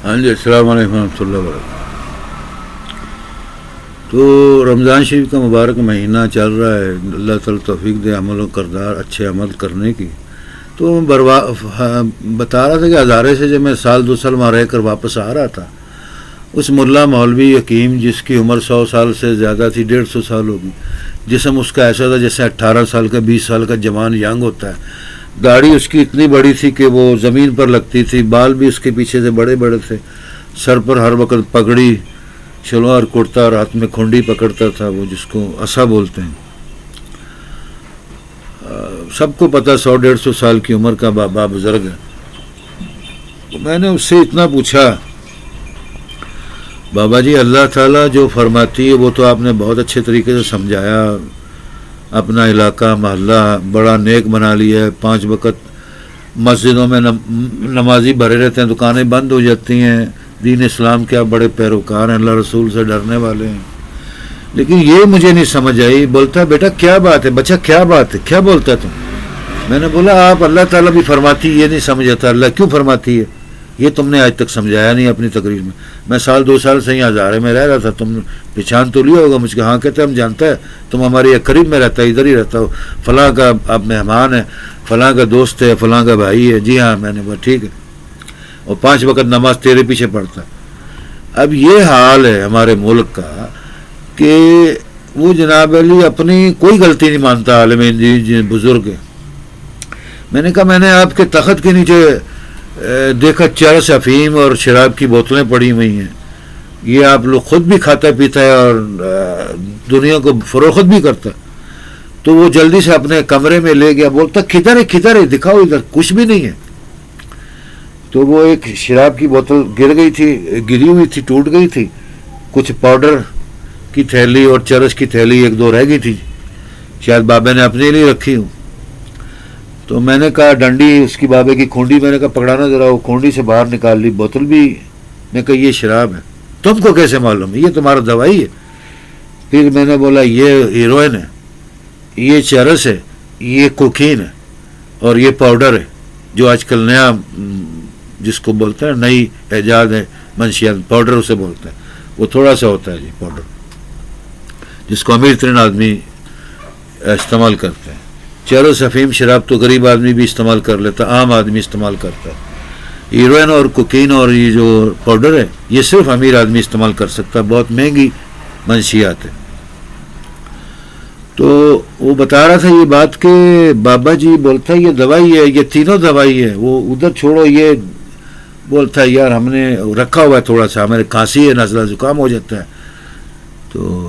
ہاں جی، السلام علیکم ورحمۃ اللہ وبرکاتہ۔ تو رمضان شریف کا مبارک مہینہ چل رہا ہے، اللہ تعالیٰ توفیق دے عمل و کردار اچھے عمل کرنے کی۔ تو بتا رہا تھا کہ ہزارے سے جب میں سال 2 سال وہاں رہ کر واپس آ رہا تھا، اس ملا مولوی حکیم جس کی عمر 100 سال سے زیادہ تھی، 150 سال ہوگی، جسم اس کا ایسا تھا جیسے 18 سال کا 20 سال کا جوان ینگ ہوتا ہے۔ داڑھی اس کی اتنی بڑی تھی کہ وہ زمین پر لگتی تھی، بال بھی اس کے پیچھے سے بڑے بڑے تھے، سر پر ہر وقت پگڑی، شلوار کرتا اور ہاتھ میں کھنڈی پکڑتا تھا، وہ جس کو عصا بولتے ہیں۔ سب کو پتہ 100-150 سال کی عمر کا بابا بزرگ ہے۔ میں نے اس سے اتنا پوچھا، بابا جی اللہ تعالیٰ جو فرماتی ہے وہ تو آپ نے بہت اچھے طریقے سے سمجھایا، اپنا علاقہ محلہ بڑا نیک بنا لیا ہے، 5 وقت مسجدوں میں نمازی بھرے رہتے ہیں، دکانیں بند ہو جاتی ہیں، دین اسلام کے آپ بڑے پیروکار ہیں، اللہ رسول سے ڈرنے والے ہیں۔ لیکن یہ مجھے نہیں سمجھ آئی۔ بولتا بیٹا کیا بات ہے بچہ، کیا بات ہے، کیا بولتا تم؟ میں نے بولا آپ اللہ تعالیٰ بھی فرماتی، یہ نہیں سمجھ آتا اللہ کیوں فرماتی ہے، یہ تم نے آج تک سمجھایا نہیں اپنی تقریر میں۔ میں 1-2 سال سے یہاں ہزارے میں رہ رہا تھا، تم پہچان تو لیا ہوگا مجھ کو؟ ہاں کہتے ہم جانتا ہے، تم ہمارے قریب میں رہتا ہے، ادھر ہی رہتا ہو، فلاں کا آپ مہمان ہے، فلاں کا دوست ہے، فلاں کا بھائی ہے۔ جی ہاں، میں نے بولا ٹھیک ہے، اور 5 وقت نماز تیرے پیچھے پڑھتا۔ اب یہ حال ہے ہمارے ملک کا کہ وہ جناب علی اپنی کوئی غلطی نہیں مانتا، عالم جی بزرگ ہے۔ میں نے کہا میں نے آپ کے تخت کے نیچے دیکھا چرس، افیم اور شراب کی بوتلیں پڑی ہوئی ہیں، یہ آپ لوگ خود بھی کھاتا پیتا ہے اور دنیا کو فروخت بھی کرتا۔ تو وہ جلدی سے اپنے کمرے میں لے گیا، بولتا کدھر ہے دکھاؤ، ادھر کچھ بھی نہیں ہے۔ تو وہ ایک شراب کی بوتل گری ہوئی تھی، ٹوٹ گئی تھی، کچھ پاؤڈر کی تھیلی اور چرس کی تھیلی 1-2 رہ گئی تھی، شاید بابے نے اپنے لیے رکھی ہوں۔ تو میں نے کہا ڈنڈی اس کی بابے کی کھونڈی، میں نے کہا پکڑانا ذرا، وہ کھونڈی سے باہر نکال لی، بوتل بھی، میں کہا یہ شراب ہے، تم کو کیسے معلوم ہے؟ یہ تمہارا دوائی ہے؟ پھر میں نے بولا یہ ہیروئن ہے، یہ چرس ہے، یہ کوکین ہے، اور یہ پاؤڈر ہے جو آج کل نیا جس کو بولتے ہیں نئی ایجاد ہے، منشیات پاؤڈر اسے بولتے ہیں، وہ تھوڑا سا ہوتا ہے جی پاؤڈر، جس کو امیر ترین آدمی استعمال کرتے ہیں۔ چرس افیم شراب تو غریب آدمی بھی استعمال کر لیتا، عام آدمی استعمال کرتا ہے۔ ہیروئن اور کوکین اور یہ جو پاؤڈر ہے یہ صرف امیر آدمی استعمال کر سکتا ہے، بہت مہنگی منشیات ہے۔ تو وہ بتا رہا تھا یہ بات کہ بابا جی بولتا ہے یہ دوائی ہے، یہ تینوں دوائی ہے، وہ ادھر چھوڑو، یہ بولتا ہے یار ہم نے رکھا ہوا ہے تھوڑا سا، ہمارے کھانسی ہے، نزلہ زکام ہو جاتا ہے۔ تو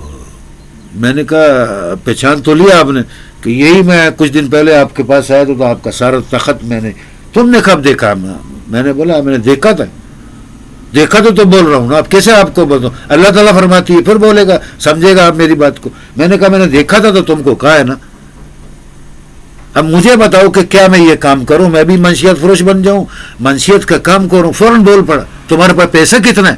میں نے کہا پہچان تو لیا آپ نے کہ یہی میں کچھ دن پہلے آپ کے پاس آیا تو آپ کا سارا تخت میں نے، تم نے کب دیکھا؟ میں نے بولا میں نے دیکھا تھا، دیکھا تو بول رہا ہوں نا، اب کیسے آپ کو بتاؤں؟ اللہ تعالیٰ فرماتی ہے، پھر بولے گا، سمجھے گا آپ میری بات کو۔ میں نے کہا میں نے دیکھا تھا تو تم کو کہا ہے نا، اب مجھے بتاؤ کہ کیا میں یہ کام کروں، میں بھی منشیات فروش بن جاؤں، منشیات کا کام کروں؟ فوراً بول پڑا تمہارے پاس پیسہ کتنا ہے؟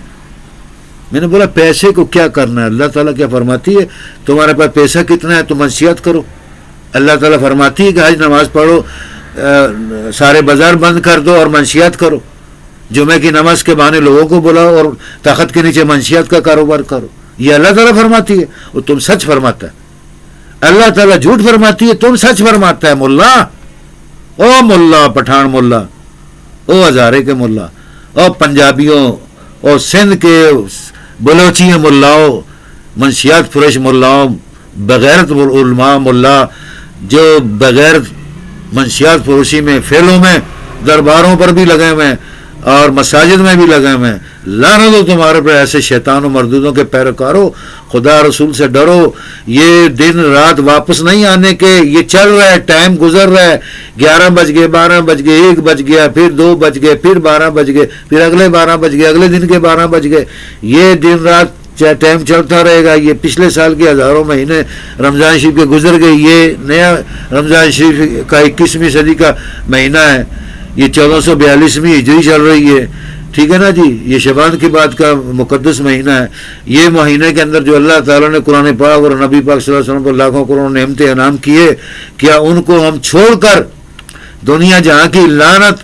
میں نے بولا پیسے کو کیا کرنا ہے، اللہ تعالیٰ کیا فرماتی ہے تمہارے پاس پیسہ کتنا ہے تو منشیات کرو۔ اللہ تعالیٰ فرماتی ہے کہ آج نماز پڑھو، سارے بازار بند کر دو اور منشیات کرو، جمعے کی نماز کے بہانے لوگوں کو بلاؤ اور تخت کے نیچے منشیات کا کاروبار کرو۔ یہ اللہ تعالیٰ فرماتی ہے، اور تم سچ فرماتا ہے۔ اللہ تعالیٰ جھوٹ فرماتی ہے، تم سچ فرماتا ہے۔ ملا، او ملا، پٹھان ملا، او ہزارے کے ملا، او پنجابیوں، او سندھ کے بلوچی ملاؤ، منشیات فروش ملاؤ، بغیرت علماء ملا جو بغیر منشیات فروشی میں فیلوں میں درباروں پر بھی لگے ہوئے ہیں اور مساجد میں بھی لگے ہوئے ہیں۔ لعنت ہو تمہارے پر ایسے شیطان و مردودوں کے پیروکاروں، خدا رسول سے ڈرو۔ یہ دن رات واپس نہیں آنے کے، یہ چل رہا ہے، ٹائم گزر رہا ہے، 11 بج گئے، 12 بج گئے، 1 بج گیا، پھر 2 بج گئے، پھر 12 بج گئے، پھر اگلے 12 بج گئے، اگلے دن کے 12 بج گئے۔ یہ دن رات ٹائم چلتا رہے گا۔ یہ پچھلے سال کے ہزاروں مہینے رمضان شریف کے گزر گئے، یہ نیا رمضان شریف کا 21ویں صدی کا مہینہ ہے، یہ 1442ویں ہجری چل رہی ہے، ٹھیک ہے نا جی۔ یہ شعبان کی بات کا مقدس مہینہ ہے۔ یہ مہینے کے اندر جو اللہ تعالیٰ نے قرآن پاک اور نبی پاک صلی اللہ علیہ وسلم پر لاکھوں کروڑوں نعمتیں انعام کیے، کیا ان کو ہم چھوڑ کر دنیا جہاں کی لعنت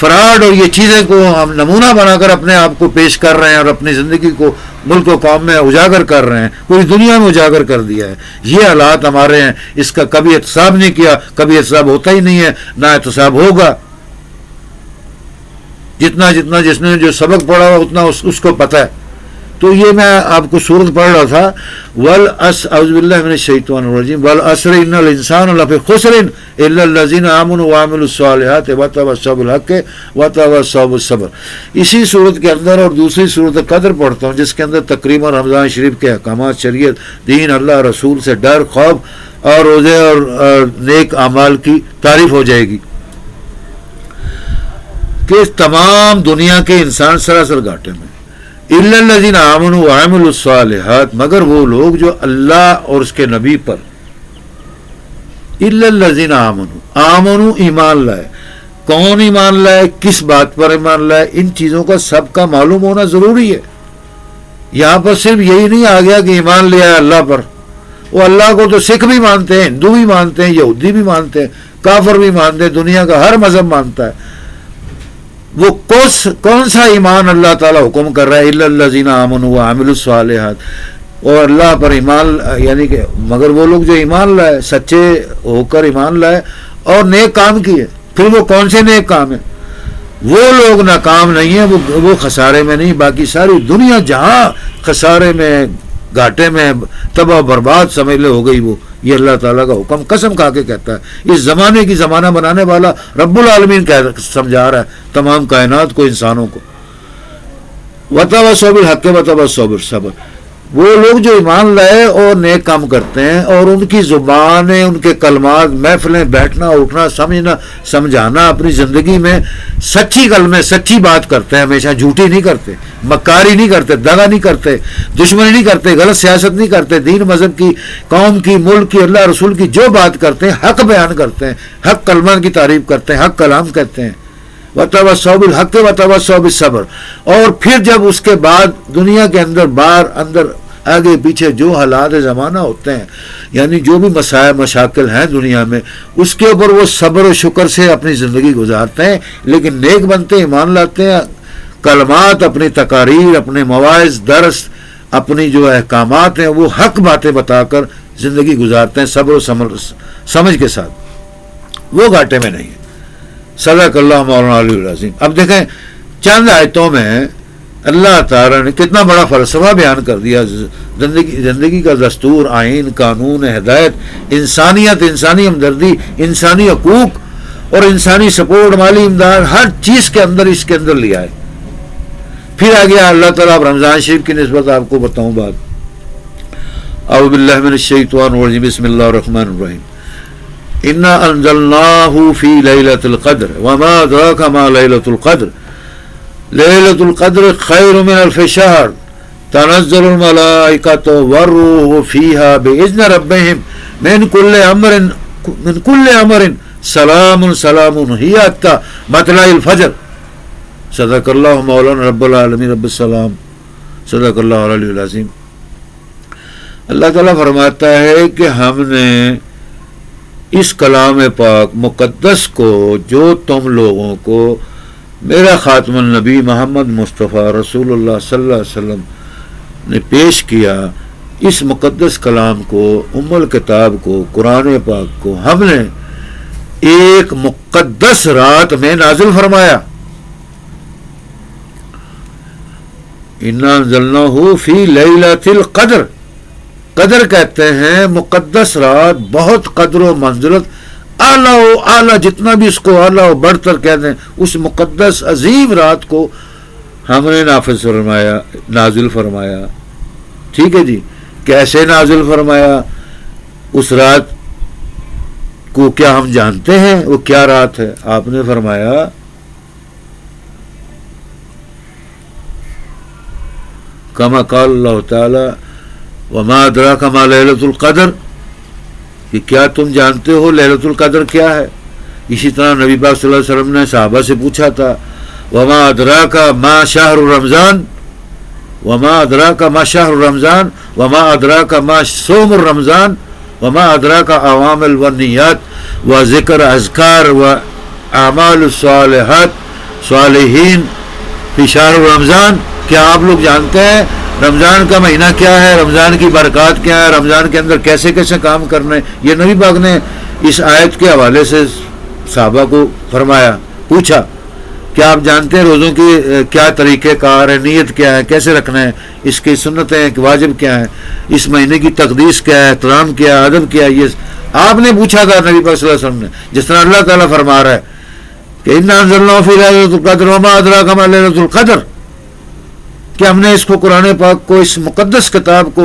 فراڈ اور یہ چیزیں کو ہم نمونہ بنا کر اپنے آپ کو پیش کر رہے ہیں اور اپنی زندگی کو ملک و قوم میں اجاگر کر رہے ہیں، پوری دنیا میں اجاگر کر دیا ہے. یہ حالات ہمارے ہیں، اس کا کبھی احتساب نہیں کیا، کبھی احتساب ہوتا ہی نہیں ہے، نہ احتساب ہوگا. جتنا جس نے جو سبق پڑھا ہوا اتنا اس کو پتہ ہے. تو یہ میں آپ کو سورت پڑھ رہا تھا، اعوذ باللہ من الشیطان الرجیم، والعصر ان الانسان لفی خسر الا الذین آمنوا وعملوا الصالحات وتواصوا بالحق وتواصوا بالصبر. اسی صورت کے اندر اور دوسری صورت قدر پڑھتا ہوں جس کے اندر تقریباً رمضان شریف کے احکامات، شریعت، دین، اللہ رسول سے ڈر، خوف اور روزے اور نیک اعمال کی تعریف ہو جائے گی کہ تمام دنیا کے انسان سراسر گھاٹے میں. الا الذین آمنوا وعملوا الصالحات، مگر وہ لوگ جو اللہ اور اس کے نبی پر، الا الذین آمنوا ایمان لائے. کون ایمان لائے، کس بات پر ایمان لائے، ان چیزوں کا سب کا معلوم ہونا ضروری ہے. یہاں پر صرف یہی نہیں آ گیا کہ ایمان لیا ہے اللہ پر. وہ اللہ کو تو سکھ بھی مانتے ہیں، ہندو بھی مانتے ہیں، یہودی بھی مانتے ہیں، کافر بھی مانتے ہیں، دنیا کا ہر مذہب مانتا ہے. وہ کون سا ایمان اللہ تعالیٰ حکم کر رہا ہے، الا الذین آمنوا وعملوا الصالحات، اور اللہ پر ایمان، یعنی کہ مگر وہ لوگ جو ایمان لائے، سچے ہو کر ایمان لائے اور نیک کام کیے. پھر وہ کون سے نیک کام ہیں؟ وہ لوگ ناکام نہیں ہیں، وہ خسارے میں نہیں. باقی ساری دنیا جہاں خسارے میں، گھاٹے میں، تباہ برباد سمجھ لے ہو گئی، وہ یہ اللہ تعالیٰ کا حکم قسم کھا کے کہتا ہے. اس زمانے کی زمانہ بنانے والا رب العالمین سمجھا رہا ہے تمام کائنات کو، انسانوں کو. وتواصوا بالحق وتواصوا بالصبر. وہ لوگ جو ایمان لائے اور نیک کام کرتے ہیں اور ان کی زبانیں، ان کے کلمات، محفلیں، بیٹھنا اٹھنا، سمجھنا سمجھانا، اپنی زندگی میں سچی کلمے، سچی بات کرتے ہیں، ہمیشہ جھوٹی نہیں کرتے، مکاری نہیں کرتے، دغا نہیں کرتے، دشمنی نہیں کرتے، غلط سیاست نہیں کرتے، دین مذہب کی، قوم کی، ملک کی، اللہ رسول کی جو بات کرتے ہیں حق بیان کرتے ہیں، حق کلمہ کی تعریف کرتے ہیں، حق کلام کہتے ہیں. وتواصوا بالحق وتواصوا بالصبر. اور پھر جب اس کے بعد دنیا کے اندر، باہر، اندر، آگے پیچھے جو حالات زمانہ ہوتے ہیں، یعنی جو بھی مسائل مشاکل ہیں دنیا میں، اس کے اوپر وہ صبر و شکر سے اپنی زندگی گزارتے ہیں، لیکن نیک بنتے ہیں، ایمان لاتے ہیں، کلمات، اپنی تقاریر، اپنے مواعظ، درس، اپنی جو احکامات ہیں وہ حق باتیں بتا کر زندگی گزارتے ہیں صبر و سمجھ کے ساتھ. وہ گھاٹے میں نہیں ہے. صدق اللہ مولانا علی العظیم. اب دیکھیں چند آیتوں میں اللہ تعالیٰ نے کتنا بڑا فلسفہ بیان کر دیا. زندگی کا دستور، آئین، قانون، ہدایت، انسانیت، انسانی ہمدردی، انسانی حقوق اور انسانی سپورٹ، مالی امداد، ہر چیز کے اندر اس کے اندر لیا ہے. پھر آ گیا اللہ تعالیٰ. اب رمضان شریف کی نسبت آپ کو بتاؤں بات. اعوذ باللہ من الشیطان الرجیم، بسم اللہ الرحمن الرحیم. انا انزلناہ فی لیلۃ القدر وما ادراک ما لیلۃ القدر لیلۃ القدر خیر من الف شہر تنزل الملائکۃ والروح فیہا باذن ربہم من کل امر سلام سلام ہی حتی مطلع الفجر. صدق اللہ مولانا رب العالمین رب السلام. صدق اللہ العلی العظیم. اللہ تعالیٰ فرماتا ہے کہ ہم نے اس کلام پاک مقدس کو جو تم لوگوں کو میرا خاتم النبی محمد مصطفیٰ رسول اللہ صلی اللہ علیہ وسلم نے پیش کیا، اس مقدس کلام کو، ام الکتاب کو، قرآن پاک کو ہم نے ایک مقدس رات میں نازل فرمایا. انا انزلناہ فی لیلۃ القدر. قدر کہتے ہیں مقدس رات، بہت قدر و منزلت، اعلیٰ و اعلیٰ، جتنا بھی اس کو اعلیٰ و بڑھ کر کہتے ہیں، اس مقدس عظیم رات کو ہم نے نافذ فرمایا، نازل فرمایا. ٹھیک ہے جی. کیسے نازل فرمایا؟ اس رات کو کیا ہم جانتے ہیں وہ کیا رات ہے؟ آپ نے فرمایا کما قال اللہ تعالی وما ادراک ما لیلۃ القدر، کہ کیا تم جانتے ہو لیلۃ القدر کیا ہے؟ اسی طرح نبی پاک صلی اللہ علیہ وسلم نے صحابہ سے پوچھا تھا وما ادراک ما شہر رمضان، وما ادراک ما شہر رمضان، وما ادراک ما صوم الرمضان، وما ادراک عوامل و نیات و ذکر اذکار و اعمال الصالحات صالحین فی شہر رمضان. کیا آپ لوگ جانتے ہیں رمضان کا مہینہ کیا ہے، رمضان کی برکات کیا ہے، رمضان کے اندر کیسے کیسے کام کرنے؟ یہ نبی پاک نے اس آیت کے حوالے سے صحابہ کو فرمایا، پوچھا کیا آپ جانتے ہیں روزوں کی کیا طریقہ کار ہے، نیت کیا ہے، کیسے رکھنا ہے، اس کی سنتیں واجب کیا ہیں، اس مہینے کی تقدیس کیا ہے، احترام کیا ہے، ادب کیا ہے؟ یہ آپ نے پوچھا تھا نبی پاک صلی اللہ علیہ وسلم نے. جس طرح اللہ تعالیٰ فرما رہا ہے کہ اِنَّا أَنزَلْنَاهُ فِي لَيْلَةِ الْقَدْرِ وَمَا أَدْرَاكَ مَا لَيْلَةُ الْقَدْرِ، کہ ہم نے اس کو قرآن پاک کو، اس مقدس کتاب کو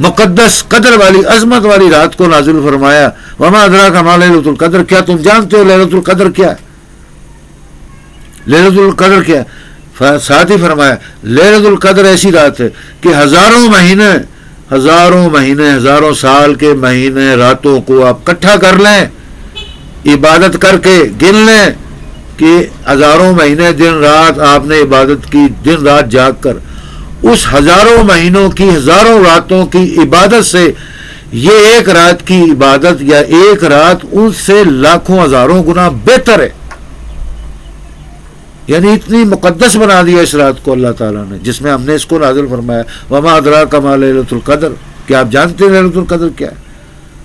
مقدس قدر والی عظمت والی رات کو نازل فرمایا. وَمَا أَدْرَاكَ مَا لَيْلَةُ الْقَدْرِ، کیا تم جانتے ہو لیلۃ القدر کیا ہے؟ لیلۃ القدر کیا ہے؟ ساتھ ہی فرمایا لیلۃ القدر ایسی رات ہے کہ ہزاروں مہینے ہزاروں سال کے مہینے راتوں کو آپ اکٹھا کر لیں، عبادت کر کے گن لیں کہ ہزاروں مہینے دن رات آپ نے عبادت کی، دن رات جاگ کر اس ہزاروں مہینوں کی ہزاروں راتوں کی عبادت سے یہ ایک رات کی عبادت یا ایک رات ان سے لاکھوں ہزاروں گنا بہتر ہے. یعنی اتنی مقدس بنا دیا اس رات کو اللہ تعالیٰ نے، جس میں ہم نے اس کو نازل فرمایا. وما ادراک ما لیلۃ القدر، کیا آپ جانتے ہیں لیلۃ القدر کیا ہے؟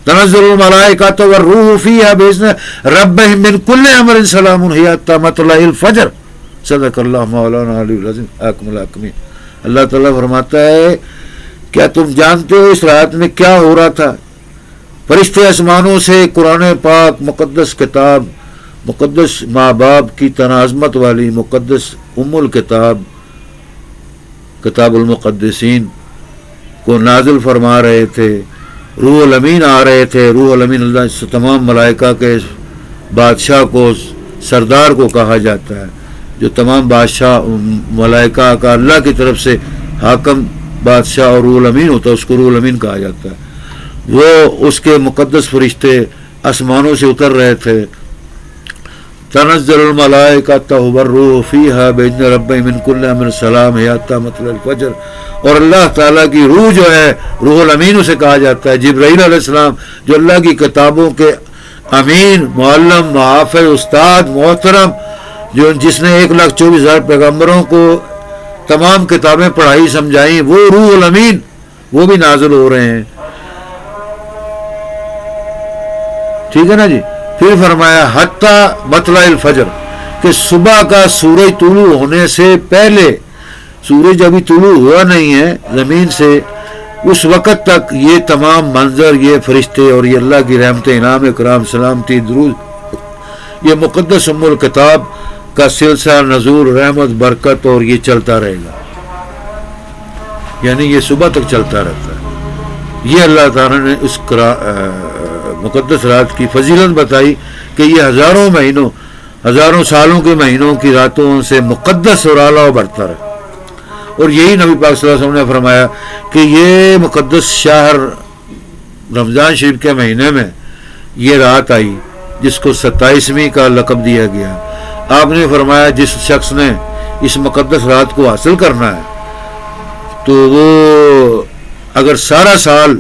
تنزل الملائکۃ والروح فیہا بإذن ربہم من کل امر سلام ہی حتی مطلع الفجر. صدق اللہ مولانا علی العظیم حاکم الحاکمین. اللہ تعالیٰ فرماتا ہے کیا تم جانتے ہو اس رات میں کیا ہو رہا تھا؟ فرشتے آسمانوں سے قرآن پاک مقدس کتاب، مقدس ماں باپ کی تنازمت والی مقدس ام الکتاب کتاب المقدسین کو نازل فرما رہے تھے. روح الامین آ رہے تھے. روح الامین اللہ تمام ملائکہ کے بادشاہ کو، سردار کو کہا جاتا ہے، جو تمام بادشاہ ملائکہ کا اللہ کی طرف سے حاکم بادشاہ اور روح الامین ہوتا ہے، اس کو روح الامین کہا جاتا ہے. وہ اس کے مقدس فرشتے آسمانوں سے اتر رہے تھے. تنزل الملائکۃ والروح فیہا بإذن ربہم من کل امر سلام ہی حتی مطلع الفجر. اور اللہ تعالیٰ کی روح جو ہے، روح الامین اسے کہا جاتا ہے، جبرائیل علیہ السلام جو اللہ کی کتابوں کے امین، معلم، محافظ، استاد، محترم، جس نے 1,24,000 پیغمبروں کو تمام کتابیں پڑھائی سمجھائیں، وہ روح الامین وہ بھی نازل ہو رہے ہیں. ٹھیک ہے نا جی. پھر فرمایا حتی مطلع الفجر، کہ صبح کا سورج طلوع ہونے سے پہلے، سورج ابھی طلوع ہوا نہیں ہے زمین سے، اس وقت تک یہ تمام منظر، یہ فرشتے اور یہ اللہ کی رحمت، انعام، اکرام، سلامتی، درود، یہ مقدس ام الکتاب کا سلسلہ نزول، رحمت، برکت، اور یہ چلتا رہے گا. یعنی یہ صبح تک چلتا رہتا ہے. یہ اللہ تعالیٰ نے اس مقدس رات کی فضیلت بتائی کہ یہ ہزاروں مہینوں، ہزاروں سالوں کے مہینوں کی راتوں سے مقدس اور اعلیٰ و برتر ہے. اور یہی نبی پاک صلی اللہ علیہ وسلم نے فرمایا کہ یہ مقدس شہر رمضان شریف کے مہینے میں یہ رات آئی جس کو 27ویں کا لقب دیا گیا. آپ نے فرمایا جس شخص نے اس مقدس رات کو حاصل کرنا ہے تو وہ اگر سارا سال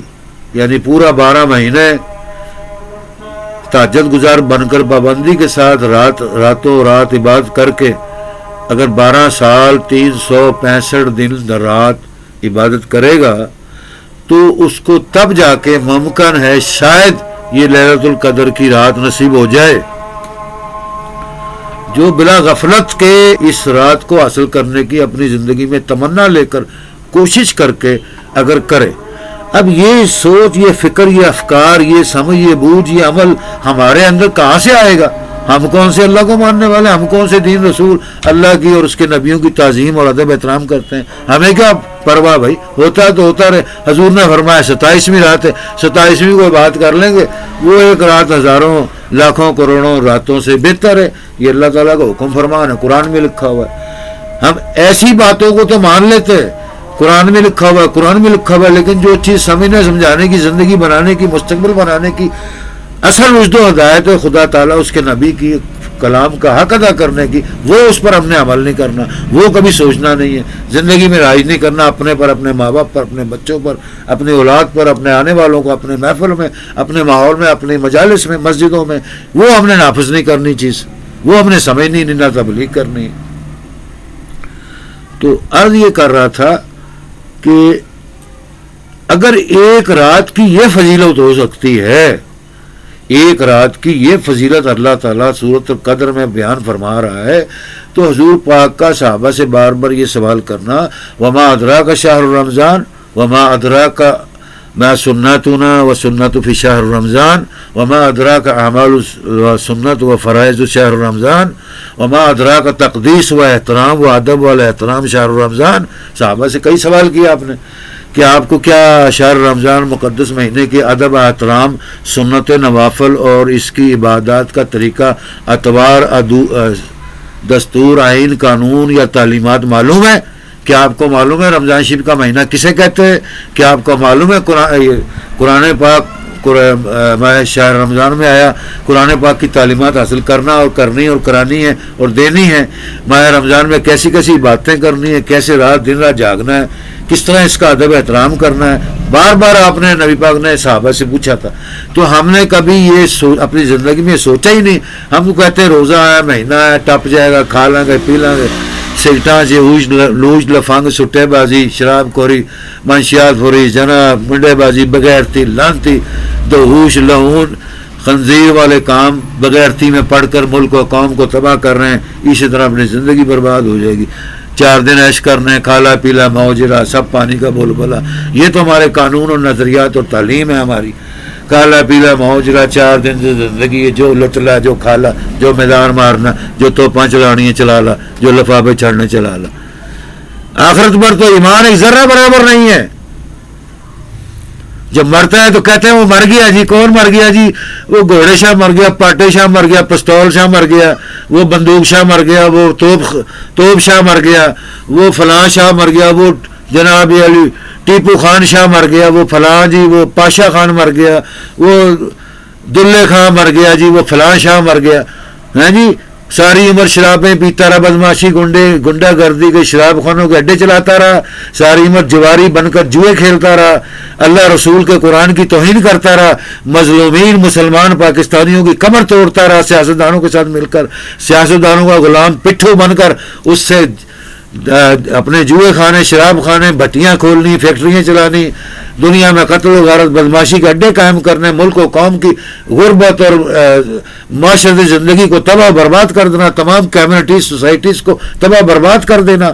یعنی پورا 12 مہینے تہجد گزار بن کر پابندی کے ساتھ راتوں رات عبادت کر کے اگر 12 سال 365 دن رات عبادت کرے گا تو اس کو تب جا کے ممکن ہے شاید یہ لیلۃ القدر کی رات نصیب ہو جائے. جو بلا غفلت کے اس رات کو حاصل کرنے کی اپنی زندگی میں تمنا لے کر کوشش کر کے اگر کرے. اب یہ سوچ، یہ فکر، یہ افکار، یہ سمجھ، یہ بوجھ، یہ عمل ہمارے اندر کہاں سے آئے گا؟ ہم کون سے اللہ کو ماننے والے، ہم کون سے دین رسول اللہ کی اور اس کے نبیوں کی تعظیم اور ادب احترام کرتے ہیں؟ ہمیں کیا پرواہ بھائی، ہوتا ہے تو ہوتا رہے. حضور نے فرمایا 27ویں رات ہے، 27ویں کو بات کر لیں گے، وہ ایک رات ہزاروں لاکھوں کروڑوں راتوں سے بہتر ہے. یہ اللہ تعالیٰ کا حکم فرمان ہے، قرآن میں لکھا ہوا ہے. ہم ایسی باتوں کو تو مان لیتے ہیں، قرآن میں لکھا ہوا ہے، قرآن میں لکھا ہوا ہے، لیکن جو چیز سمجھنے سمجھانے کی، زندگی بنانے کی، مستقبل بنانے کی اصل رشد و ہدایت ہے خدا تعالیٰ اس کے نبی کی کلام کا حق ادا کرنے کی، وہ اس پر ہم نے عمل نہیں کرنا، وہ کبھی سوچنا نہیں ہے، زندگی میں رائج نہیں کرنا اپنے پر، اپنے ماں باپ پر، اپنے بچوں پر، اپنی اولاد پر، اپنے آنے والوں کو، اپنے محفل میں، اپنے ماحول میں، اپنے مجالس میں، مسجدوں میں، وہ ہم نے نافذ نہیں کرنی چیز. وہ ہم نے سمجھنی نہیں، نہ تبلیغ کرنی۔ تو عرض یہ کر رہا تھا کہ اگر ایک رات کی یہ فضیلت ہو سکتی ہے، ایک رات کی یہ فضیلت اللہ تعالیٰ سورۃ القدر میں بیان فرما رہا ہے، تو حضور پاک کا صحابہ سے بار بار یہ سوال کرنا، وما ادراک شہر رمضان وما ادراک ما سنتنا و سنت فی شہر رمضان وما ادراک اعمال و سنت و فرائض شہر رمضان وما ادراک تقدیس و احترام و ادب و احترام شہر رمضان۔ صحابہ سے کئی سوال کیا آپ نے کہ آپ کو کیا شہر رمضان مقدس مہینے کے ادب احترام، سنت نوافل اور اس کی عبادات کا طریقہ، اطوار، دستور، آئین، قانون یا تعلیمات معلوم ہے؟ کیا آپ کو معلوم ہے رمضان شریف کا مہینہ کسے کہتے ہیں؟ کیا آپ کو معلوم ہے قرآن پاک شہر رمضان میں آیا قرآن پاک کی تعلیمات حاصل کرنا اور کرنی اور کرانی ہے اور دینی ہے؟ ماہ رمضان میں کیسی کیسی باتیں کرنی ہے، کیسے دن رات جاگنا ہے، کس طرح اس کا ادب احترام کرنا ہے، بار بار آپ نے نبی پاک نے صحابہ سے پوچھا تھا۔ تو ہم نے کبھی یہ اپنی زندگی میں سوچا ہی نہیں۔ ہم کو کہتے ہیں روزہ ہے، مہینہ ہے، ٹپ جائے گا، کھا لیں گے، پی لیں گے، سگٹاں سے لوج لفنگ، سٹے بازی، شراب خوری، منشیات خوری، جناب، منڈے بازی، بغیرتی، لانتی، دہوش، لہون، خنزیر والے کام بغیرتی میں پڑھ کر ملک و قوم کو تباہ کر رہے ہیں۔ اسی طرح اپنی زندگی برباد ہو جائے گی۔ 4 دن عیش کرنے، کھالا پیلا، موجرہ، سب پانی کا بول بلا، یہ تو ہمارے قانون اور نظریات اور تعلیم ہے ہماری۔ کالا پیلا موجرہ، 4 دن سے زندگی ہے، جو لٹلا، جو کھالا، جو میدان مارنا، جو توپاں چلانی ہے چلا لا، جو لفافے چڑھنے چلا لا۔ آخرت پر تو ایمان ایک ذرہ برابر نہیں ہے۔ جب مرتا ہے تو کہتے ہیں وہ مر گیا جی۔ کون مر گیا جی؟ وہ گھوڑے شاہ مر گیا، پاٹے شاہ مر گیا، پستول شاہ مر گیا، وہ بندوق شاہ مر گیا، وہ توپ شاہ مر گیا، وہ فلاں شاہ مر گیا، وہ جناب علی ٹیپو خان شاہ مر گیا، وہ فلاں جی، وہ پاشا خان مر گیا، وہ دلے خان مر گیا جی، وہ فلاں شاہ مر گیا۔ ہاں جی، ساری عمر شرابیں پیتا رہا، بدماشی، گنڈا گردی کے شراب خانوں کے اڈے چلاتا رہا، ساری عمر جواری بن کر جوئے کھیلتا رہا، اللہ رسول کے قرآن کی توہین کرتا رہا، مظلومین مسلمان پاکستانیوں کی کمر توڑتا رہا، سیاستدانوں کے ساتھ مل کر، سیاستدانوں کا غلام پٹھو بن کر اس سے اپنے جوئے خانے، شراب خانے، بھٹیاں کھولنی، فیکٹریاں چلانی، دنیا میں قتل و غارت، بدماشی کے اڈے قائم کرنے، ملک و قوم کی غربت اور معاشرتی زندگی کو تباہ برباد کر دینا، تمام کمیونٹیز، سوسائٹیز کو تباہ برباد کر دینا،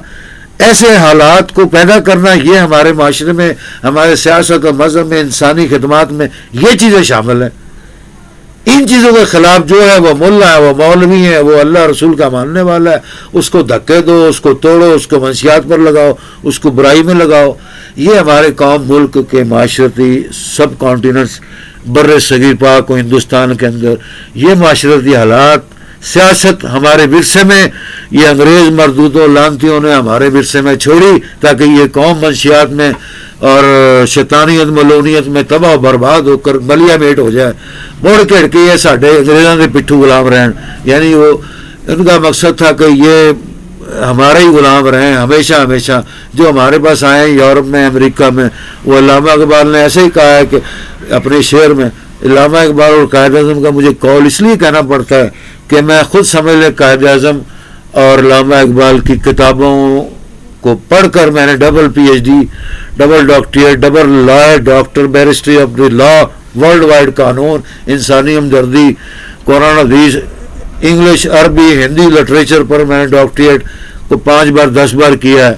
ایسے حالات کو پیدا کرنا، یہ ہمارے معاشرے میں، ہمارے سیاست اور مذہب میں، انسانی خدمات میں یہ چیزیں شامل ہیں۔ ان چیزوں کے خلاف جو ہے وہ ملا ہے، وہ مولوی ہے، وہ اللہ رسول کا ماننے والا ہے، اس کو دھکے دو، اس کو توڑو، اس کو منشیات پر لگاؤ، اس کو برائی میں لگاؤ۔ یہ ہمارے قوم ملک کے معاشرتی سب کانٹیننٹس، بر صغیر پاک و ہندوستان کے اندر یہ معاشرتی حالات، سیاست ہمارے ورثے میں، یہ انگریز مردودوں لانتیوں نے ہمارے ورثے میں چھوڑی تاکہ یہ قوم منشیات میں اور شیطانیت ملونیت میں تباہ و برباد ہو کر بلیا میٹ ہو جائے۔ مڑ کڑ کے یہ ساڈے انگریزوں کے پٹھو غلام رہن، یعنی وہ ان کا مقصد تھا کہ یہ ہمارے ہی غلام رہیں ہمیشہ ہمیشہ۔ جو ہمارے پاس آئے ہیں یورپ میں، امریکہ میں، وہ علامہ اقبال نے ایسے ہی کہا ہے کہ اپنے شعر میں، علامہ اقبال اور قائد اعظم کا مجھے قول اس لیے کہنا پڑتا ہے کہ میں خود سمجھ لے قائد اعظم اور علامہ اقبال کی کتابوں کو پڑھ کر میں نے double P H D, double doctorate, double law, doctor بیرسٹری of the law, world wide قانون، انسانی ہمدردی، قرآن حدیث، انگلش، عربی، ہندی لٹریچر پر میں نے ڈاکٹریٹ کو 5 بار 10 بار کیا ہے۔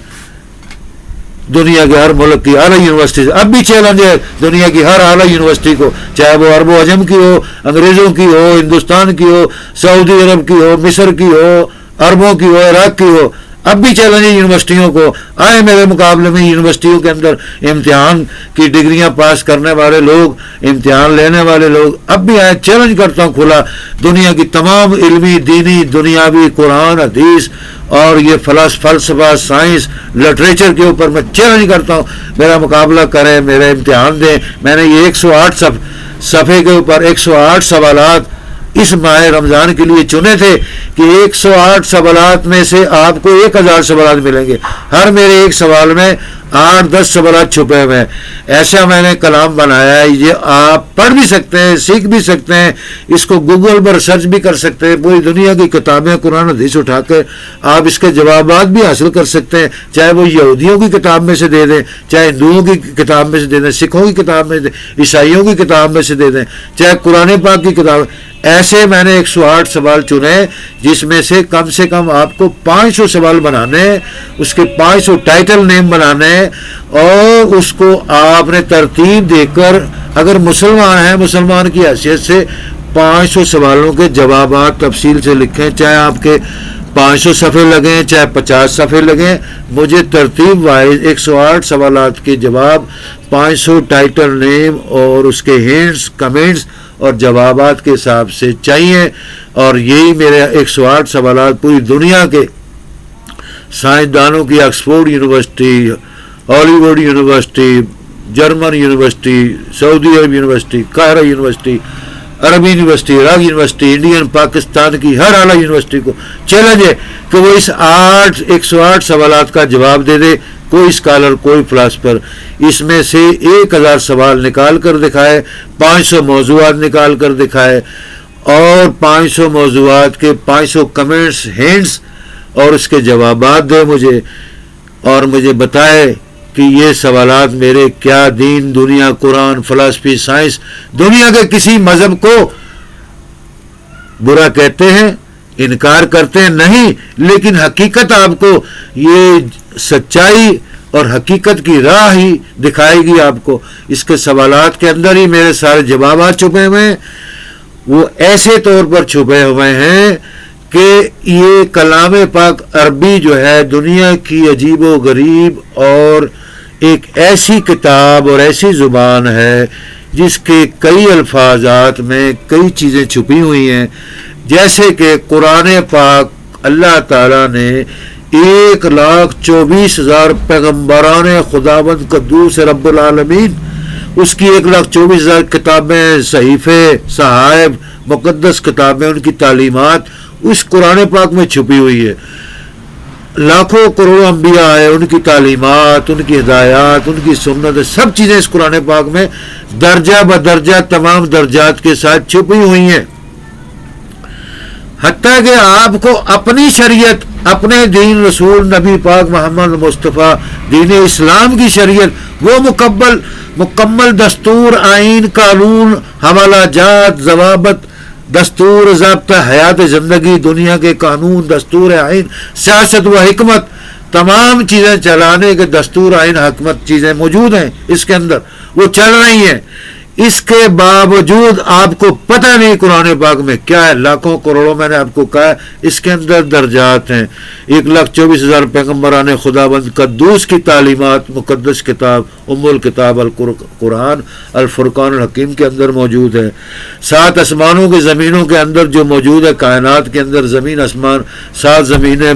دنیا کے ہر ملک کی اعلیٰ یونیورسٹی سے اب بھی چیلنج ہے دنیا کی ہر اعلیٰ یونیورسٹی کو، چاہے وہ عرب و عجم کی ہو، انگریزوں کی ہو، ہندوستان کی ہو، سعودی عرب کی ہو، مصر کی ہو، عربوں کی ہو، عراق کی ہو، اب بھی چیلنج ہے یونیورسٹیوں کو، آئے میرے مقابلے میں یونیورسٹیوں کے اندر امتحان کی ڈگریاں پاس کرنے والے لوگ، امتحان لینے والے لوگ اب بھی آئے۔ چیلنج کرتا ہوں کھلا، دنیا کی تمام علمی، دینی، دنیاوی، قرآن، حدیث اور یہ فلسفہ، سائنس، لٹریچر کے اوپر میں چیلنج کرتا ہوں، میرا مقابلہ کریں، میرے امتحان دیں۔ میں نے یہ 108 صفحے کے اوپر 108 سوالات اس ماہ رمضان کے لیے چنے تھے کہ 108 سوالات میں سے آپ کو 1000 سوالات ملیں گے. ہر میرے ایک سوال میں 8-10 سوالات چھپے ہوئے ہیں. ایسا میں نے کلام بنایا ہے. یہ آپ پڑھ بھی سکتے ہیں, سیکھ بھی سکتے ہیں, اس کو گوگل پر سرچ بھی کر سکتے ہیں. پوری دنیا کی کتابیں قرآن حدیث اٹھا کے آپ اس کے جوابات بھی حاصل کر سکتے ہیں. چاہے وہ یہودیوں کی کتاب میں سے دے دیں, چاہے ہندوؤں کی کتاب میں سے دے دیں, سکھوں کی کتاب میں سے دیں, عیسائیوں کی کتاب میں سے دے دیں, چاہے قرآن پاک کی کتاب. ایسے میں نے 108 سوال چنے جس میں سے کم آپ کو 500 سوال بنانے, اس کے 500 ٹائٹل نیم بنانے, اور اس کو آپ نے ترتیب دے کر, اگر مسلمان ہیں مسلمان کی حیثیت سے 500 سوالوں کے جوابات تفصیل سے لکھیں. چاہے آپ کے 500 صفحے لگیں, چاہے 50 صفحے لگیں, مجھے ترتیب وائز 108 سوالات کے جواب, 500 ٹائٹل نیم اور اس کے ہنٹس, کمنٹس اور جوابات کے حساب سے چاہیے. اور یہی میرے 108 سوالات پوری دنیا کے سائنسدانوں کی, آکسفورڈ یونیورسٹی, ہالی would university, German university, Saudi Arab university, قاہرہ یونیورسٹی, عربی university, Iraq university, Indian Pakistan کی ہر اعلیٰ یونیورسٹی کو چیلنج ہے کہ وہ اس 108 سوالات کا جواب دے دے. کوئی اسکالر, کوئی فلاسفر اس میں سے 1000 سوال نکال کر دکھائے, 500 موضوعات نکال کر دکھائے, اور 500 موضوعات کے 500 کمنٹس, ہنٹس اور اس کے جوابات دے مجھے, اور مجھے بتائے کہ یہ سوالات میرے کیا دین, دنیا, قرآن, فلسفی, سائنس, دنیا کے کسی مذہب کو برا کہتے ہیں, انکار کرتے ہیں؟ نہیں. لیکن حقیقت آپ کو یہ سچائی اور حقیقت کی راہ ہی دکھائے گی آپ کو. اس کے سوالات کے اندر ہی میرے سارے جوابات چھپے ہوئے ہیں. وہ ایسے طور پر چھپے ہوئے ہیں کہ یہ کلام پاک عربی جو ہے دنیا کی عجیب و غریب اور ایک ایسی کتاب اور ایسی زبان ہے جس کے کئی الفاظات میں کئی چیزیں چھپی ہوئی ہیں. جیسے کہ قرآن پاک اللہ تعالیٰ نے 1,24,000 پیغمبران خداوند قدوس رب العالمین, اس کی 1,24,000 کتابیں, صحیفے, صحائف, مقدس کتابیں, ان کی تعلیمات اس قرآن پاک میں چھپی ہوئی ہے. لاکھوں کروڑوں انبیاء ہیں, ان کی تعلیمات, ان کی ہدایات, ان کی سنت, سب چیزیں اس قرآن پاک میں درجہ بدرجہ تمام درجات کے ساتھ چھپی ہوئی ہیں. حتیٰ کہ آپ کو اپنی شریعت, اپنے دین رسول نبی پاک محمد مصطفیٰ دین اسلام کی شریعت, وہ مکمل دستور, آئین, قانون, حوالہ جات, ضوابط, دستور, ضابطہ حیات زندگی, دنیا کے قانون, دستور, آئین, سیاست و حکمت, تمام چیزیں چلانے کے دستور, آئین, حکمت چیزیں موجود ہیں اس کے اندر, وہ چل رہی ہیں. اس کے باوجود آپ کو پتہ نہیں قرآن پاک میں کیا ہے. لاکھوں کروڑوں, میں نے آپ کو کہا, اس کے اندر درجات ہیں. 1,24,000 پیغمبران خداوند قدوس کی تعلیمات مقدس کتاب ام الکتاب القرآن الفرقان الحکیم کے اندر موجود ہے. 7 آسمانوں کے زمینوں کے اندر جو موجود ہے, کائنات کے اندر زمین آسمان, 7 زمینیں,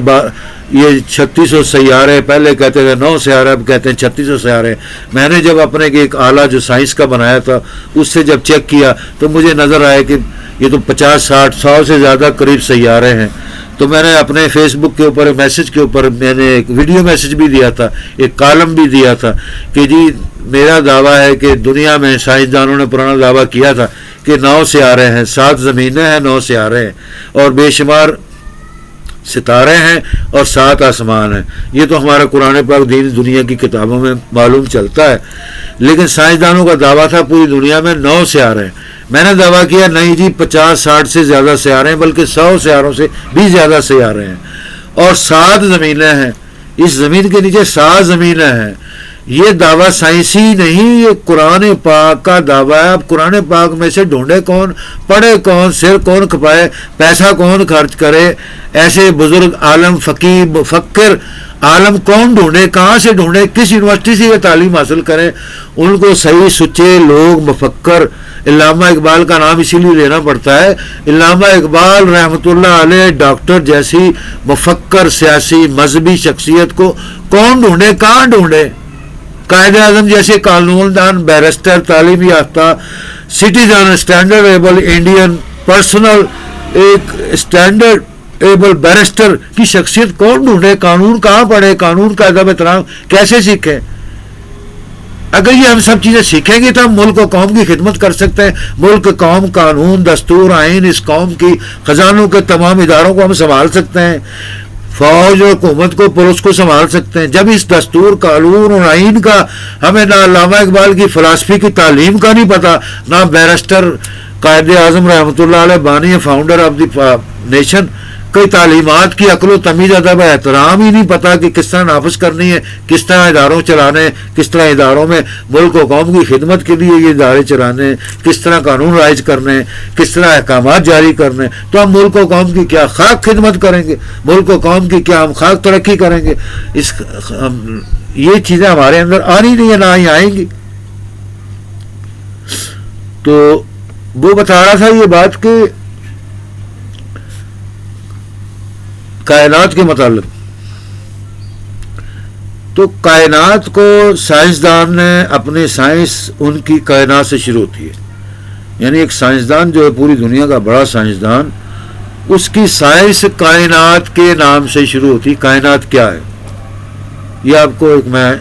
یہ 3600 سیارے, پہلے کہتے تھے 9 سیارے, اب کہتے ہیں 3600 سیارے. میں نے جب اپنے ایک آلہ جو سائنس کا بنایا تھا اس سے جب چیک کیا تو مجھے نظر آیا کہ یہ تو 50-60-100 سے زیادہ قریب سیارے ہیں. تو میں نے اپنے فیس بک کے اوپر میسج کے اوپر میں نے ایک ویڈیو میسج بھی دیا تھا, ایک کالم بھی دیا تھا کہ جی میرا دعویٰ ہے کہ دنیا میں سائنسدانوں نے پرانا دعویٰ کیا تھا کہ 9 سیارے ہیں, 7 زمینیں ہیں, 9 سیارے ہیں, اور بے شمار ستارے ہیں, اور 7 آسمان ہیں. یہ تو ہمارا قرآن پاک دین دنیا کی کتابوں میں معلوم چلتا ہے. لیکن سائنسدانوں کا دعویٰ تھا پوری دنیا میں 9 سیارے ہیں. میں نے دعویٰ کیا نہیں جی 50-60 سے زیادہ سیارے ہیں, بلکہ 100 سیاروں سے بھی زیادہ سیارے ہیں, اور 7 زمینیں ہیں. اس زمین کے نیچے 7 زمینیں ہیں. یہ دعویٰ سائنسی نہیں, یہ قرآن پاک کا دعویٰ ہے. اب قرآن پاک میں سے ڈھونڈے کون, پڑھے کون, سر کون کھپائے, پیسہ کون خرچ کرے, ایسے بزرگ عالم, فقیر, مفکر عالم کون ڈھونڈے, کہاں سے ڈھونڈے, کس یونیورسٹی سے یہ تعلیم حاصل کریں. ان کو صحیح سچے لوگ, مفکر, علامہ اقبال کا نام اسی لیے لینا پڑتا ہے. علامہ اقبال رحمۃ اللہ علیہ ڈاکٹر جیسی مفکر, سیاسی, مذہبی شخصیت کو کون ڈھونڈے, کہاں ڈھونڈے. قائد اعظم جیسے قانون دان, بیرسٹر, تعلیم یافتہ, citizen, standard able Indian personal ایک اسٹینڈرڈ ایبل بیرسٹر کی شخصیت کون ڈھونڈے؟ قانون کہاں پڑھے؟ قانون کا ادب احترام کیسے سیکھیں؟ اگر یہ ہم سب چیزیں سیکھیں گے تو ہم ملک و قوم کی خدمت کر سکتے ہیں. ملک، قوم، قانون، دستور، آئین، اس قوم کی خزانوں کے تمام اداروں کو ہم سنبھال سکتے ہیں. فوج اور حکومت کو، پولیس کو سنبھال سکتے ہیں. جب اس دستور، قانون اور آئین کا ہمیں نہ علامہ اقبال کی فلسفی کی تعلیم کا نہیں پتا، نہ بیرسٹر قائد اعظم رحمۃ اللہ علیہ بانی فاؤنڈر آف دی نیشن کئی تعلیمات کی عقل و تمیز، ادب احترام ہی نہیں پتا کہ کس طرح نافذ کرنی ہے، کس طرح اداروں چلانے، کس طرح اداروں میں ملک و قوم کی خدمت کے لیے یہ ادارے چلانے، کس طرح قانون رائج کرنے، کس طرح احکامات جاری کرنے، تو ہم ملک و قوم کی کیا خاک خدمت کریں گے؟ ملک و قوم کی کیا ہم خاک ترقی کریں گے؟ یہ چیزیں ہمارے اندر آنی نہیں ہے، نہ ہی آئیں گی. تو وہ بتا رہا تھا یہ بات کہ کائنات کے متعلق، تو کائنات کو سائنسدان نے اپنے سائنس ان کی کائنات سے شروع ہوتی ہے. یعنی ایک سائنسدان جو ہے پوری دنیا کا بڑا سائنسدان، اس کی سائنس کائنات کے نام سے شروع ہوتی ہے. کائنات کیا ہے یہ آپ کو ایک میں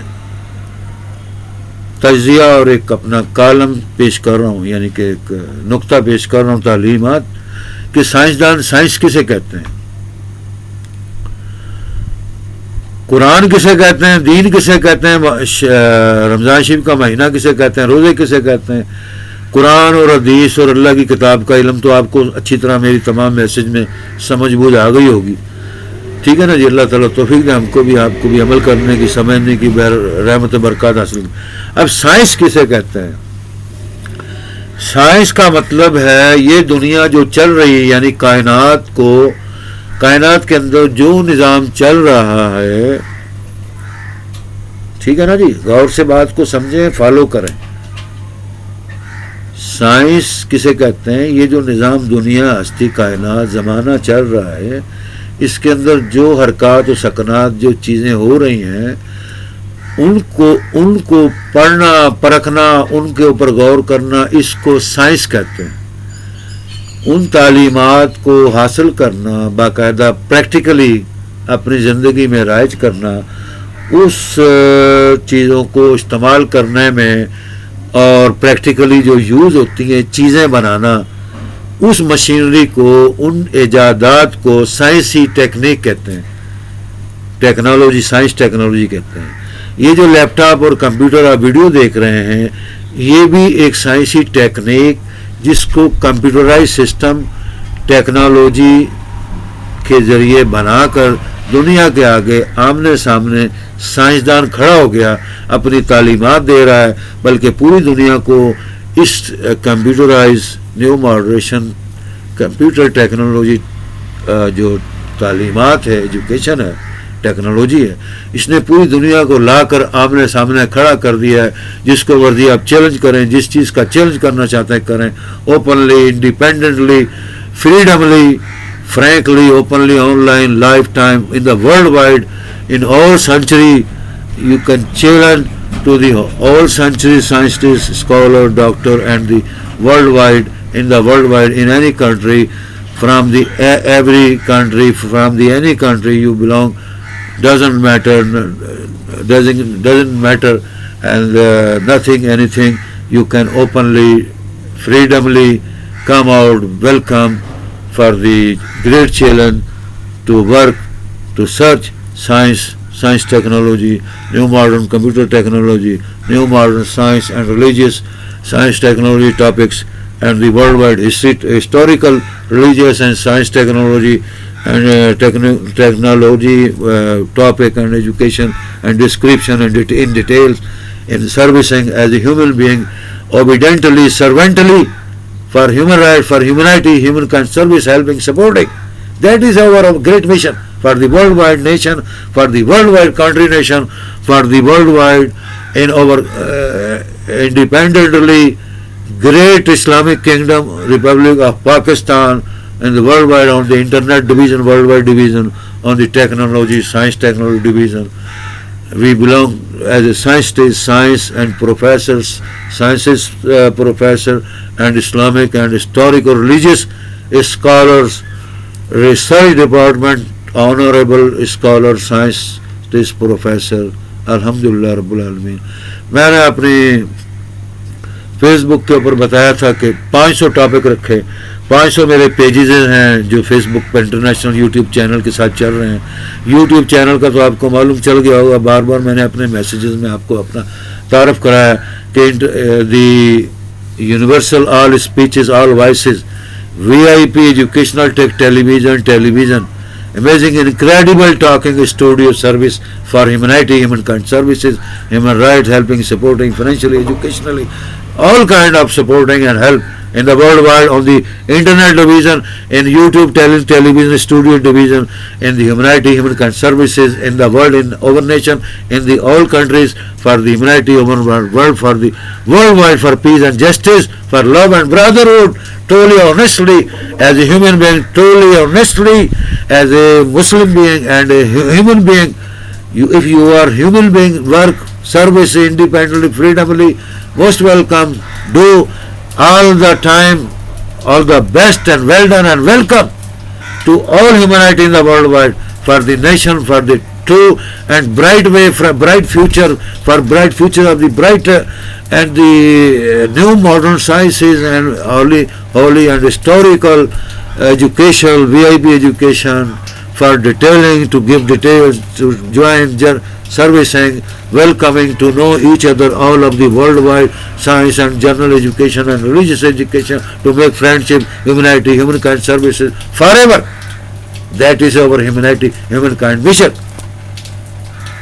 تجزیہ اور ایک اپنا کالم پیش کر رہا ہوں، یعنی کہ ایک نقطہ پیش کر رہا ہوں، تعلیمات کہ سائنسدان سائنس کسے کہتے ہیں، قرآن کسے کہتے ہیں، دین کسے کہتے ہیں، رمضان شریف کا مہینہ کسے کہتے ہیں، روزے کسے کہتے ہیں. قرآن اور حدیث اور اللہ کی کتاب کا علم تو آپ کو اچھی طرح میری تمام میسج میں سمجھ بوجھ آ گئی ہوگی. ٹھیک ہے نا جی. اللہ تعالیٰ توفیق دے ہم کو بھی، آپ کو بھی عمل کرنے کی، سمجھنے کی، رحمت برکات حاصل کی. اب سائنس کسے کہتے ہیں؟ سائنس کا مطلب ہے یہ دنیا جو چل رہی ہے، یعنی کائنات کے اندر جو نظام چل رہا ہے، ٹھیک ہے نا جی، غور سے بات کو سمجھیں، فالو کریں. سائنس کسے کہتے ہیں؟ یہ جو نظام دنیا، ہستی، کائنات، زمانہ چل رہا ہے، اس کے اندر جو حرکات و سکنات، جو چیزیں ہو رہی ہیں، ان کو پڑھنا، پرکھنا، ان کے اوپر غور کرنا، اس کو سائنس کہتے ہیں. ان تعلیمات کو حاصل کرنا، باقاعدہ پریکٹیکلی اپنی زندگی میں رائج کرنا، اس چیزوں کو استعمال کرنے میں اور پریکٹیکلی جو یوز ہوتی ہیں چیزیں بنانا، اس مشینری کو، ان ایجادات کو سائنسی ٹیکنیک کہتے ہیں. ٹیکنالوجی، سائنس ٹیکنالوجی کہتے ہیں. یہ جو لیپ ٹاپ اور کمپیوٹر آپ ویڈیو دیکھ رہے ہیں، یہ بھی ایک سائنسی ٹیکنیک جس کو کمپیوٹرائز سسٹم ٹیکنالوجی کے ذریعے بنا کر دنیا کے آگے آمنے سامنے سائنسدان کھڑا ہو گیا، اپنی تعلیمات دے رہا ہے، بلکہ پوری دنیا کو اس computerize new moderation computer technology جو تعلیمات ہے، ایجوکیشن ہے، ٹیکنالوجی ہے، اس نے پوری دنیا کو لا کر آمنے سامنے کھڑا کر دیا ہے. جس کو ورزی آپ چیلنج کریں، جس چیز کا چیلنج کرنا چاہتے ہیں کریں، openly, independently, freedomly, frankly, openly, online, lifetime, in the worldwide, in all century, you can challenge to the all century scientist, scholar, doctor, and the worldwide, in any country, from the every country, from the any country you belong, doesn't matter, and nothing, anything, you can openly, freedomly come out, welcome for the great challenge to work, to search science technology, new modern computer technology, new modern science and religious science technology topics, and the worldwide historical, religious and science technology and technology topic and education and description and in details, in servicing as a human being, obediently, servantly, for human rights, for humanity, humankind service, helping, supporting. That is our great mission for the worldwide nation, for the worldwide country nation, for the worldwide in our independently great Islamic Kingdom, Republic of Pakistan, and the worldwide on the internet division, worldwide division, on the technology, science technology division. We belong as a scientist, science and professors, sciences professor, and Islamic and historical religious scholars, research department, honorable scholar, scientist, professor. الحمدللہ رب العالمین. میں نے اپنی face بک کے اوپر بتایا تھا کہ 500 ٹاپک رکھے. 500 میرے پیجز ہیں جو فیس بک پہ انٹرنیشنل یوٹیوب چینل کے ساتھ چل رہے ہیں. یوٹیوب چینل کا تو آپ کو معلوم چل گیا ہوگا, بار بار میں نے اپنے میسیجز میں آپ کو اپنا تعارف کرایا کہ the universal all speeches all voices VIP educational television amazing incredible talking studio service for humanity, humankind services, human rights, helping, supporting financially, educationally, all kind of supporting and help in the worldwide, on the internet division, in YouTube television studio division, in the humanity, humankind services, in the world, in our nation, in the all countries, for the humanity, human world, for the worldwide, for peace and justice, for love and brotherhood, truly honestly, as a human being, truly honestly, as a Muslim being and a human being. If you are human being, work, service independently, freedomly, most welcome, do all the time, all the best and well done and welcome to all humanity in the worldwide, for the nation, for the true and bright way, for bright future, for bright future of the bright and the new modern sciences and holy and historical education, VIP education, for detailing, to give details, to join servicing, welcoming, to know each other, all of the worldwide science and general education and religious education, to make friendship, humanity, humankind services forever. That is our humanity, humankind mission.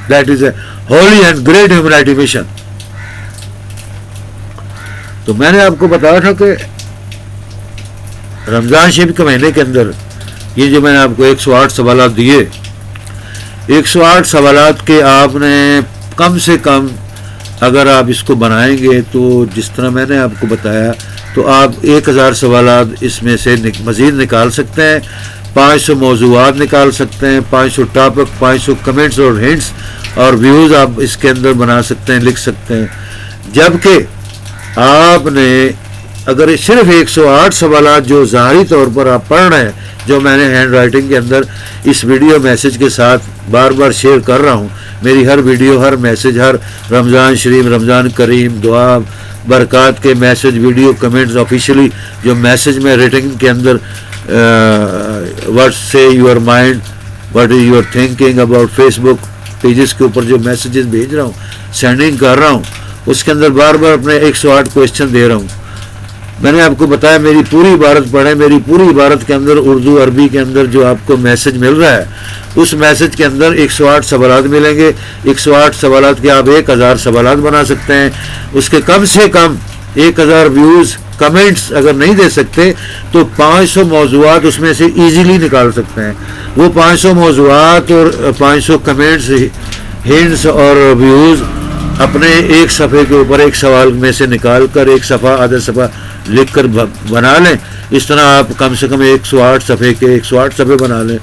That is a holy and great humanity mission. تو میں نے آپ کو بتایا تھا کہ رمضان شریف کے مہینے کے اندر یہ جو میں نے آپ کو 108 سوالات دیے، 108 سوالات کے آپ نے کم سے کم اگر آپ اس کو بنائیں گے تو جس طرح میں نے آپ کو بتایا تو آپ 1000 سوالات اس میں سے مزید نکال سکتے ہیں. 500 موضوعات نکال سکتے ہیں، 500 ٹاپک، 500 کمنٹس اور ہنٹس اور ویوز آپ اس کے اندر بنا سکتے ہیں، لکھ سکتے ہیں. جبکہ آپ نے اگر صرف 108 سوالات جو ظاہری طور پر آپ پڑھ رہے ہیں، جو میں نے ہینڈ رائٹنگ کے اندر اس ویڈیو میسیج کے ساتھ بار بار شیئر کر رہا ہوں، میری ہر ویڈیو، ہر میسیج، ہر رمضان شریف، رمضان کریم، دعا برکات کے میسیج، ویڈیو، کمنٹس، آفیشیلی جو میسیج میں ریٹنگ کے اندر واٹ سے your mind, what is your thinking about Facebook pages کے اوپر جو میسیجز بھیج رہا ہوں، سینڈنگ کر رہا ہوں، اس کے اندر بار بار اپنے 108 کویشچن دے رہا ہوں. میں نے آپ کو بتایا میری پوری عبارت پڑھیں، میری پوری عبارت کے اندر اردو عربی کے اندر جو آپ کو میسیج مل رہا ہے اس میسیج کے اندر 108 سوالات ملیں گے. 108 سوالات کے آپ 1000 سوالات بنا سکتے ہیں. اس کے کم سے کم 1000 ویوز، کمنٹس اگر نہیں دے سکتے تو 500 موضوعات اس میں سے ایزیلی نکال سکتے ہیں. وہ 500 موضوعات اور 500 کمنٹس، ہنٹس اور ویوز اپنے ایک صفحے کے اوپر ایک سوال میں سے نکال کر ایک صفحہ، آدھا صفحہ لکھ کر بنا لیں. اس طرح آپ کم سے کم 108 صفحے کے 108 صفحے بنا لیں.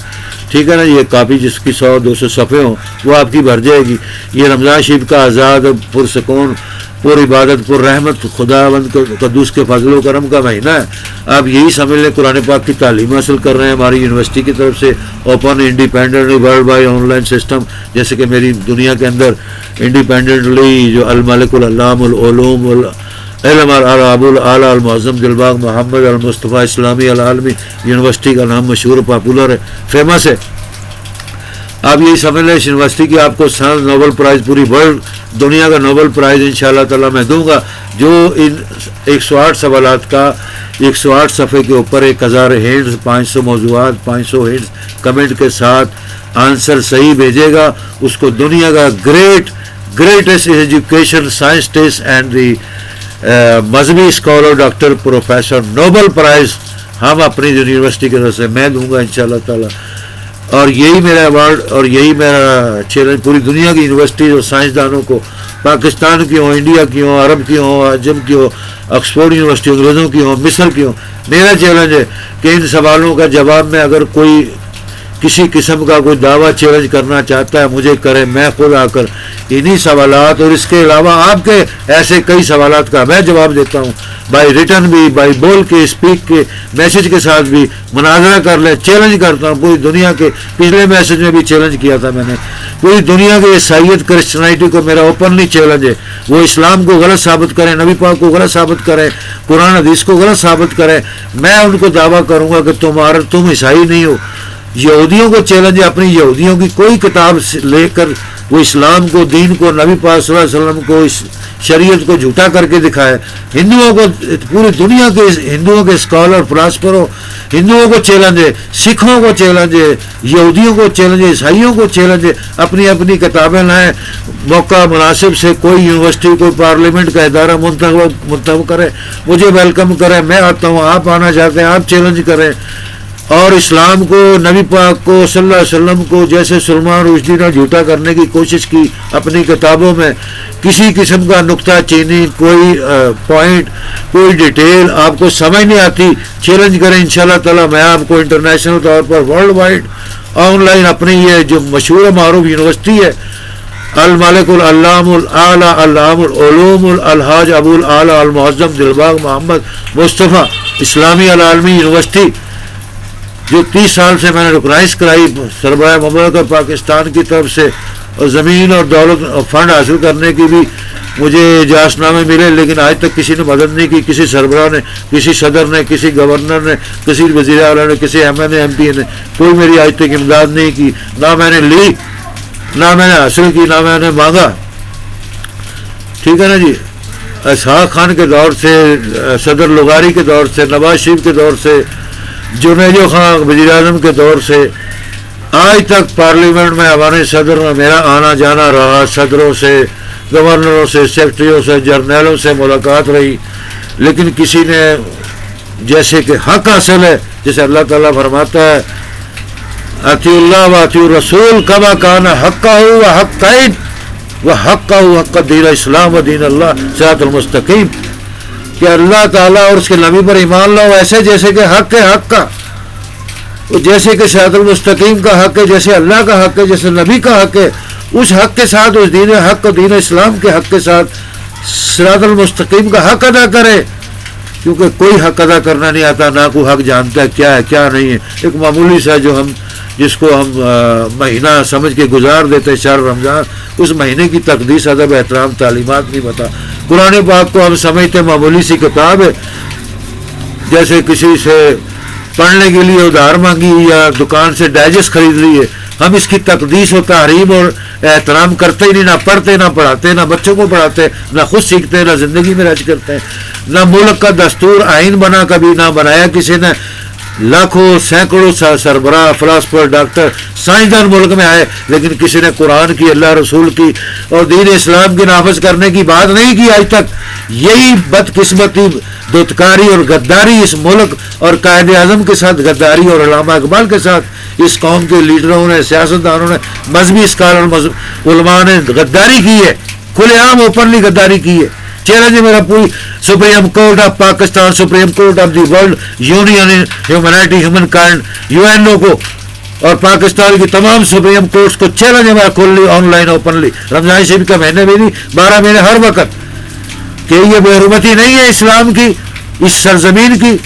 ٹھیک ہے نا. یہ کاپی جس کی 100-200 صفحے ہوں وہ آپ کی بھر جائے گی. یہ رمضان شریف کا آزاد، پرسکون، پر عبادت، پر رحمت، خداوند قدوس کے فضل و کرم کا مہینہ ہے. آپ یہی سمجھ لیں قرآن پاک کی تعلیم حاصل کر رہے ہیں ہماری یونیورسٹی کی طرف سے، open independent world wide online system. جیسے کہ میری دنیا کے اندر انڈیپینڈنٹلی جو الملک العلام العلوم علم العراب العلیٰ المعظم دلباغ محمد المصطفیٰ اسلامی العالمی یونیورسٹی کا نام مشہور، پاپولر ہے، فیمس ہے. آپ یہی سمجھ لیں اس یونیورسٹی کی آپ کو سائنس نوبل پرائز، پوری ورلڈ دنیا کا نوبل پرائز انشاءاللہ تعالیٰ میں دوں گا جو ان 108 سوالات کا 108 صفحے کے اوپر 1000 ہنٹس، 500 موضوعات، 500 ہنٹس کمنٹ کے ساتھ آنسر صحیح بھیجے گا. اس کو دنیا کا greatest education scientist and the مذہبی scholar doctor professor Nobel price ہم اپنی یونیورسٹی کی طرف سے میں دوں گا انشاءاللہ تعالیٰ. اور یہی میرا ایوارڈ اور یہی میرا چیلنج پوری دنیا کی یونیورسٹیز اور سائنسدانوں کو، پاکستان کی ہوں، انڈیا کی ہوں، عرب کی ہوں، عجم کی ہوں، آکسفورڈ یونیورسٹی انگریزوں کی ہوں، مصر کی ہوں. میرا چیلنج ہے کہ ان سوالوں کا جواب میں اگر کوئی کسی قسم کا کوئی دعویٰ چیلنج کرنا چاہتا ہے مجھے کرے، میں خود آ کر انہی سوالات اور اس کے علاوہ آپ کے ایسے کئی سوالات کا میں جواب دیتا ہوں، بائی ریٹن بھی، بائی بول کے، اسپیک کے، میسج کے ساتھ بھی مناظرہ کر لیں، چیلنج کرتا ہوں پوری دنیا کے۔ پچھلے میسج میں بھی چیلنج کیا تھا میں نے، پوری دنیا کے عیسائیت کرسچنائٹی کو میرا اوپنلی چیلنج ہے، وہ اسلام کو غلط ثابت کریں، نبی پاک کو غلط ثابت کریں، قرآن حدیث کو غلط ثابت کریں، میں ان کو دعویٰ کروں گا کہ تم عیسائی نہیں ہو۔ یہودیوں کو چیلنج ہے، اپنی یہودیوں کی کوئی کتاب لے کر وہ اسلام کو، دین کو، نبی پاک صلی اللہ علیہ وسلم کو، اس شریعت کو جھوٹا کر کے دکھائے۔ ہندوؤں کو، پوری دنیا کے ہندوؤں کے اسکالر، فلاسفروں، ہندوؤں کو چیلنج ہے، سکھوں کو چیلنج ہے، یہودیوں کو چیلنج ہے، عیسائیوں کو چیلنج ہے، اپنی اپنی کتابیں لائیں، موقع مناسب سے کوئی یونیورسٹی، کوئی پارلیمنٹ کا ادارہ منتخب کرے، مجھے ویلکم کرے، میں آتا ہوں، آپ آنا چاہتے ہیں آپ چیلنج کریں۔ اور اسلام کو، نبی پاک کو صلی اللہ علیہ وسلم کو، جیسے سلمان رشدی نے جھوٹا کرنے کی کوشش کی اپنی کتابوں میں، کسی قسم کا نکتہ چینی، کوئی پوائنٹ، کوئی ڈیٹیل آپ کو سمجھ نہیں آتی، چیلنج کریں، انشاءاللہ تعالی میں آپ کو انٹرنیشنل طور پر ورلڈ وائڈ آن لائن اپنی یہ جو مشہور و معروف یونیورسٹی ہے، الملک العلام الاعلیٰ علام العلوم الحاج ابو الاعلیٰ المعظم دلباغ محمد مصطفیٰ اسلامی العالمی یونیورسٹی، جو 30 سال سے میں نے رکنائز کرائی سربراہ مملکت پاکستان کی طرف سے، اور زمین اور دولت فنڈ حاصل کرنے کی بھی مجھے اجازت نامے ملے، لیکن آج تک کسی نے مدد نہیں کی، کسی سربراہ نے، کسی صدر نے، کسی گورنر نے، کسی وزیر اعلیٰ نے، کسی M N A M P نے، کوئی میری آج تک امداد نہیں کی، نہ میں نے لی، نہ میں نے حاصل کی، نہ میں نے مانگا۔ ٹھیک ہے نا جی۔ اسحاق خان کے دور سے، صدر لغاری کے دور سے، نواز شریف کے دور سے، جنیجو خان وزیر اعظم کے دور سے آج تک پارلیمنٹ میں عوام صدر میں میرا آنا جانا رہا، صدروں سے، گورنروں سے، سیکرٹریوں سے، جرنیلوں سے ملاقات رہی، لیکن کسی نے جیسے کہ حق حاصل ہے، جیسے اللہ تعالیٰ فرماتا ہے اطیع اللہ و اطیع الرسول کما کان حقہ و حق قید و حقہ و حق دین اسلام و دین اللہ صراط المستقیم، کہ اللہ تعالیٰ اور اس کے نبی پر ایمان لاؤ ایسے جیسے کہ حق ہے حق کا، جیسے کہ صراط المستقیم کا حق ہے، جیسے اللہ کا حق ہے، جیسے نبی کا حق ہے، اس حق کے ساتھ، اس دین حق اور دین اسلام کے حق کے ساتھ صراط المستقیم کا حق ادا کرے، کیونکہ کوئی حق ادا کرنا نہیں آتا، نہ کوئی حق جانتا ہے کیا ہے کیا نہیں ہے۔ ایک معمولی سا جو جس کو ہم مہینہ سمجھ کے گزار دیتے شہر رمضان، اس مہینے کی تقدیس، ادب، احترام، تعلیمات نہیں پتا۔ قرآن پاک کو ہم سمجھتے معمولی سی کتاب ہے، جیسے کسی سے پڑھنے کے لیے ادھار مانگی یا دکان سے ڈائجسٹ خرید لی ہے، ہم اس کی تقدیس و تحریم اور احترام کرتے ہی نہیں، نہ پڑھتے، نہ پڑھاتے، نہ بچوں کو پڑھاتے، نہ خود سیکھتے، نہ زندگی میں رچ کرتے ہیں، نہ ملک کا دستور آئین بنا، کبھی نہ بنایا کسی نے۔ لاکھوں سینکڑوں سربراہ، فلاسفر، ڈاکٹر، سائنسدان ملک میں آئے، لیکن کسی نے قرآن کی، اللہ رسول کی اور دین اسلام کی نافذ کرنے کی بات نہیں کی آج تک۔ یہی بدقسمتی، دھتکاری اور غداری اس ملک اور قائد اعظم کے ساتھ غداری، اور علامہ اقبال کے ساتھ اس قوم کے لیڈروں نے، سیاستدانوں نے، مذہبی اسکالر، علماء نے غداری کی ہے، کھلے عام اوپنلی غداری کی ہے۔ چیلنج میرا پوری supreme court of Pakistan, supreme court of the world union humanity, humankind, U N O کو اور پاکستان کی تمام سپریم کورٹس کو چیلنج ہے میرا کھلی آن لائن اوپنلی، رمضان شریف کا مہینے بھی نہیں، 12 مہینے ہر وقت، کہ یہ بے حرمتی نہیں ہے اسلام کی، اس سرزمین کی،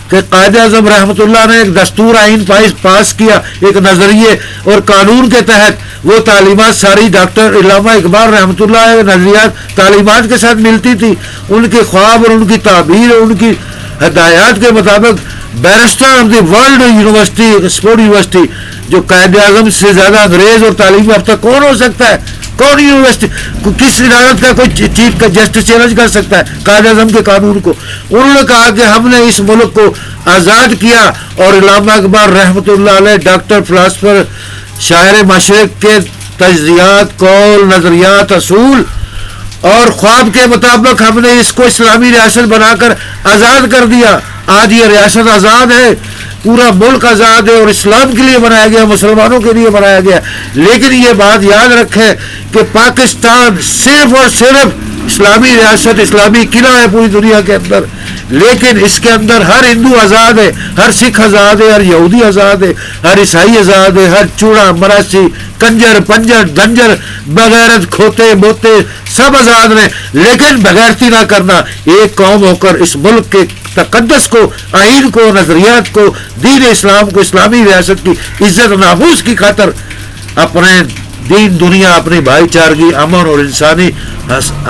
کہ قائد اعظم رحمۃ اللہ نے ایک دستور آئین پاس کیا، ایک نظریے اور قانون کے تحت وہ تعلیمات ساری ڈاکٹر علامہ اقبال رحمۃ اللہ نظریات تعلیمات کے ساتھ ملتی تھی، ان کے خواب اور ان کی تعبیر اور ان کی ہدایات کے مطابق barrister of the world university, Oxford university, جو قائد اعظم سے زیادہ انگریز اور تعلیم یافتہ کون ہو سکتا ہے؟ کون یونیورسٹی، کس عدالت کا کوئی چیف کا جسٹس چیلنج کر سکتا ہے قائد اعظم کے قانون کو؟ انہوں نے کہا کہ ہم نے اس ملک کو آزاد کیا، اور علامہ اقبال رحمۃ اللہ علیہ، ڈاکٹر، فلاسفر، شاعر مشرق کے تجزیات، قول، نظریات، اصول اور خواب کے مطابق ہم نے اس کو اسلامی ریاست بنا کر آزاد کر دیا۔ آج یہ ریاست آزاد ہے، پورا ملک آزاد ہے، اور اسلام کے لیے بنایا گیا، مسلمانوں کے لیے بنایا گیا۔ لیکن یہ بات یاد رکھیں کہ پاکستان صرف اور صرف اسلامی ریاست، اسلامی قلعہ ہے پوری دنیا کے اندر، لیکن اس کے اندر ہر ہندو آزاد ہے، ہر سکھ آزاد ہے، ہر یہودی آزاد ہے، ہر عیسائی آزاد ہے، ہر چوڑا مراسی کنجر پنجر دنجر بغیرت کھوتے بوتے سب آزاد ہیں، لیکن بغیرتی نہ کرنا، ایک قوم ہو کر اس ملک کے تقدس کو، آئین کو، نظریات کو، دین اسلام کو، اسلامی ریاست کی عزت و ناموس کی خاطر اپنے دین دنیا، اپنی بھائی چارگی، امن اور انسانی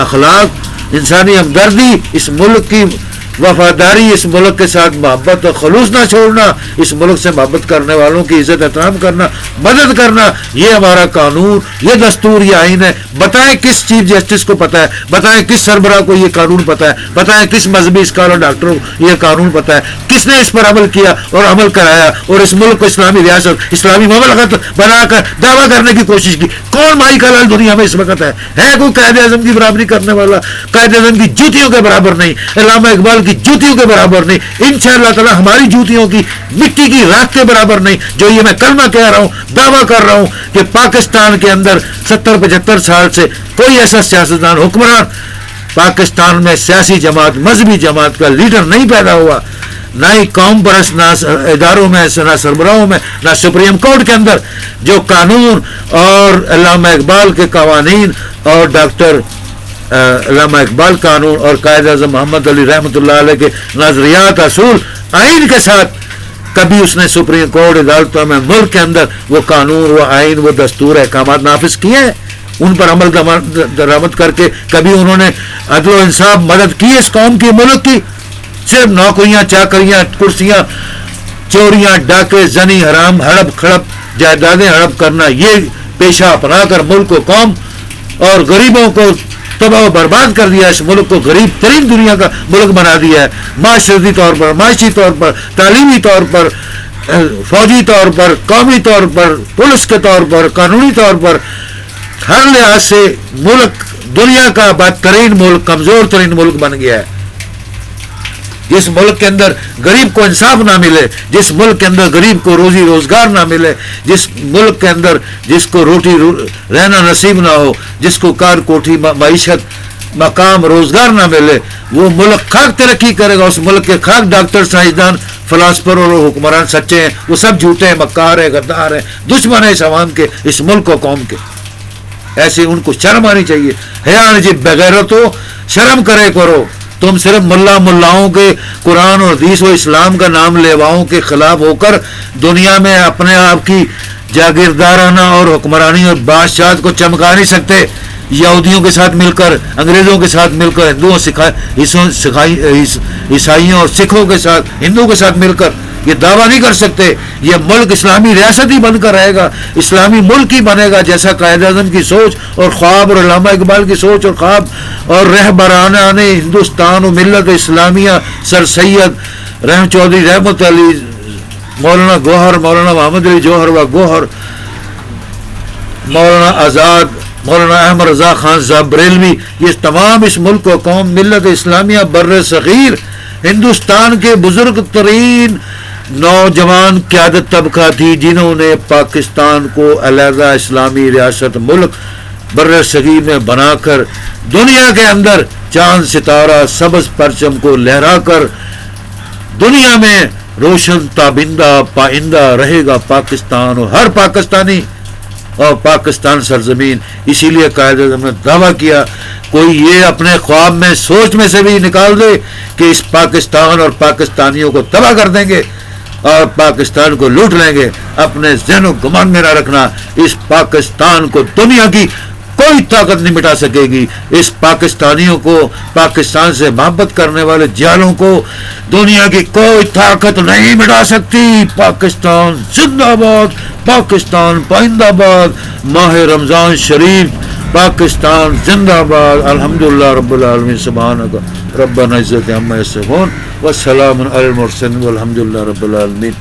اخلاق، انسانی ہمدردی، اس ملک کی وفاداری، اس ملک کے ساتھ محبت اور خلوص نہ چھوڑنا، اس ملک سے محبت کرنے والوں کی عزت احترام کرنا، مدد کرنا، یہ ہمارا قانون، یہ دستور، یہ آئین ہے۔ بتائیں کس چیف جسٹس کو پتہ ہے، بتائیں کس سربراہ کو یہ قانون پتہ ہے، بتائیں کس مذہبی اسکالر ڈاکٹر کو یہ قانون پتہ ہے، کس نے اس پر عمل کیا اور عمل کرایا اور اس ملک کو اسلامی ریاست، اسلامی مملکت بنا کر دعویٰ کرنے کی کوشش کی؟ کون مائی کا لال دنیا میں اس وقت ہے کوئی قائد اعظم کی برابری کرنے والا؟ قائد اعظم کی جوتیوں کے برابر نہیں، علامہ اقبال کی جوتیوں کے برابر نہیں، انشاءاللہ تعالی ہماری جوتیوں کی مٹی کی راکھ کے برابر نہیں۔ جو یہ میں کلمہ کہہ رہا ہوں، دعویٰ کر رہا ہوں کہ پاکستان کے اندر 70-75 سال سے کوئی ایسا سیاستدان حکمران پاکستان میں سیاسی جماعت، مذہبی جماعت کا لیڈر نہیں پیدا ہوا، نہ ہی قوم پرست، نہ اداروں میں، نہ سربراہوں میں، نہ سپریم کورٹ کے اندر جو قانون اور علامہ اقبال کے قوانین اور ڈاکٹر علامہ اقبال قانون اور قائد اعظم محمد علی رحمۃ اللہ علیہ کے نظریات، اصول، آئین کے ساتھ کبھی اس نے سپریم کورٹ عدالتوں میں ملک کے اندر وہ قانون، وہ آئین، وہ دستور، احکامات نافذ کیے ہیں، ان پر عمل درآمد کر کے کبھی انہوں نے عدل و انصاف مدد کی اس قوم کی، ملک کی؟ صرف نوکریاں، چاکریاں، کرسیاں، چوریاں، ڈاکے، زنی، حرام، ہڑپ کھڑپ، جائیدادیں ہڑپ کرنا، یہ پیشہ اپنا کر ملک کو، قوم اور غریبوں کو تباہ و برباد کر دیا، اس ملک کو غریب ترین دنیا کا ملک بنا دیا ہے، معاشرتی طور پر، معاشی طور پر، تعلیمی طور پر، فوجی طور پر، قومی طور پر، پولیس کے طور پر، قانونی طور پر، ہر لحاظ سے ملک دنیا کا بدترین ملک، کمزور ترین ملک بن گیا ہے۔ جس ملک کے اندر غریب کو انصاف نہ ملے، جس ملک کے اندر غریب کو روزی روزگار نہ ملے، جس ملک کے اندر جس کو روٹی رہنا نصیب نہ ہو، جس کو کار کوٹھی معیشت مقام روزگار نہ ملے، وہ ملک خاک ترقی کرے گا؟ اس ملک کے خاک ڈاکٹر، سائنسدان، فلاسفر اور حکمران سچے ہیں، وہ سب جھوٹے ہیں، مکار ہیں، غدار ہیں، دشمن ہیں اس عوام کے، اس ملک و قوم کے۔ ایسے ان کو شرم آنی چاہیے، حیا جی بغیرتو، شرم کرے کرو۔ تم صرف ملاؤں کے قرآن اور حدیث و اسلام کا نام لیواؤں کے خلاف ہو کر دنیا میں اپنے آپ کی جاگیردارانہ اور حکمرانی اور بادشاہت کو چمکا نہیں سکتے۔ یہودیوں کے ساتھ مل کر، انگریزوں کے ساتھ مل کر، عیسائیوں اور سکھوں کے ساتھ، ہندوؤں کے ساتھ مل کر یہ دعویٰ نہیں کر سکتے۔ یہ ملک اسلامی ریاست ہی بن کر رہے گا، اسلامی ملک ہی بنے گا، جیسا قائد اعظم کی سوچ اور خواب اور علامہ اقبال کی سوچ اور خواب اور رہبران ہندوستان و ملت اسلامیہ سر سید رحم چودھری رحمت علی، مولانا گوہر، مولانا محمد علی جوہر و گوہر، مولانا آزاد، مولانا احمد رضا خان صاحب بریلوی، یہ تمام اس ملک و قوم، ملت اسلامیہ بر صغیر ہندوستان کے بزرگ ترین نوجوان قیادت طبقہ تھی، جنہوں نے پاکستان کو علیحدہ اسلامی ریاست ملک بر صغیر میں بنا کر دنیا کے اندر چاند ستارہ سبز پرچم کو لہرا کر دنیا میں روشن تابندہ پائندہ رہے گا پاکستان اور ہر پاکستانی اور پاکستان سرزمین۔ اسی لیے قائد اعظم نے دعویٰ کیا، کوئی یہ اپنے خواب میں، سوچ میں سے بھی نکال دے کہ اس پاکستان اور پاکستانیوں کو تباہ کر دیں گے اور پاکستان کو لوٹ لیں گے، اپنے ذہن و گمان میں نہ رکھنا۔ اس پاکستان کو دنیا کی کوئی طاقت نہیں مٹا سکے گی۔ اس پاکستانیوں کو، پاکستان سے محبت کرنے والے جالوں کو دنیا کی کوئی طاقت نہیں مٹا سکتی۔ پاکستان زندہ باد، پاکستان پائندہ باد، ماہ رمضان شریف، پاکستان زندہ باد۔ الحمدللہ رب العالمین، سبحانک ربنا عزت عما یصفون والسلام علی المرسلین والحمدللہ رب العالمین۔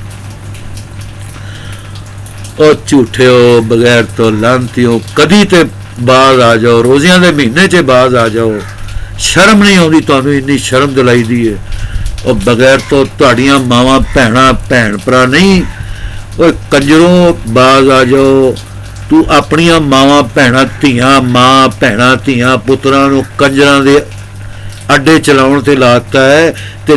او جھوٹے ہو، بغیر تو لانتی ہو، کدی تے باز آ جاؤ، روزیاں دے مہینے چ باز آ جاؤ۔ شرم نہیں آتی تمہیں، اتنی شرم دلائی دی ہے۔ اور بغیر تو تہاڈیاں ماواں بھੈਣਾں، بھੈਣ ਭਰਾ نہیں، وہ کنجروں باز آ جاؤ۔ تو اپنیاں ماواں بھੈਣਾਂ ਧੀਆਂ، ਮਾਂ ਭੈਣਾਂ ਧੀਆਂ ਪੁੱਤਰਾਂ ਨੂੰ ਕੰਜਰਾਂ ਦੇ ਅੱਡੇ ਚਲਾਉਣ ਤੇ ਲਾਤਾ ਹੈ, ਤੇ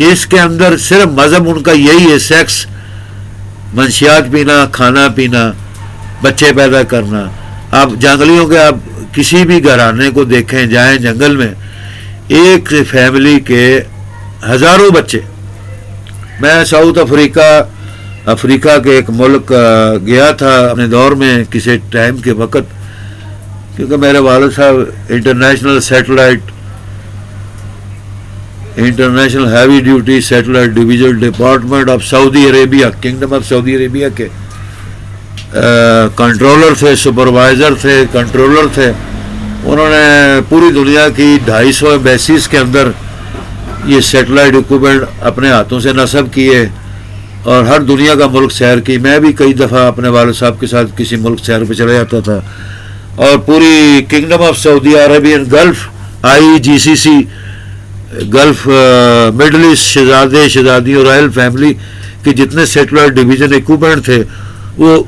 جس کے اندر صرف مذہب ان کا یہی ہے، سیکس، منشیات پینا، کھانا پینا، بچے پیدا کرنا. آپ جنگلیوں کے آپ کسی بھی گھرانے کو دیکھیں، جائیں جنگل میں، ایک فیملی کے ہزاروں بچے. میں ساؤتھ افریقہ کے ایک ملک گیا تھا اپنے دور میں کسی ٹائم کے وقت، کیونکہ میرے والد صاحب international heavy duty satellite division department of Saudi Arabia, kingdom of سعودی عربیہ کے کنٹرولر تھے، سپروائزر تھے، کنٹرولر تھے. انہوں نے پوری دنیا کی 250 بیسز کے اندر یہ سیٹلائٹ اکوپمنٹ اپنے ہاتھوں سے نصب کیے اور ہر دنیا کا ملک سیر کی. میں بھی کئی دفعہ اپنے والد صاحب کے ساتھ کسی ملک سیر پہ چلا جاتا تھا. اور پوری kingdom of Saudi Arabian Gulf IGCC Gulf Middle East شہزادے شہزادی اور رائل فیملی کے جتنے سیٹلائٹ ڈویژن اکوپمنٹ تھے وہ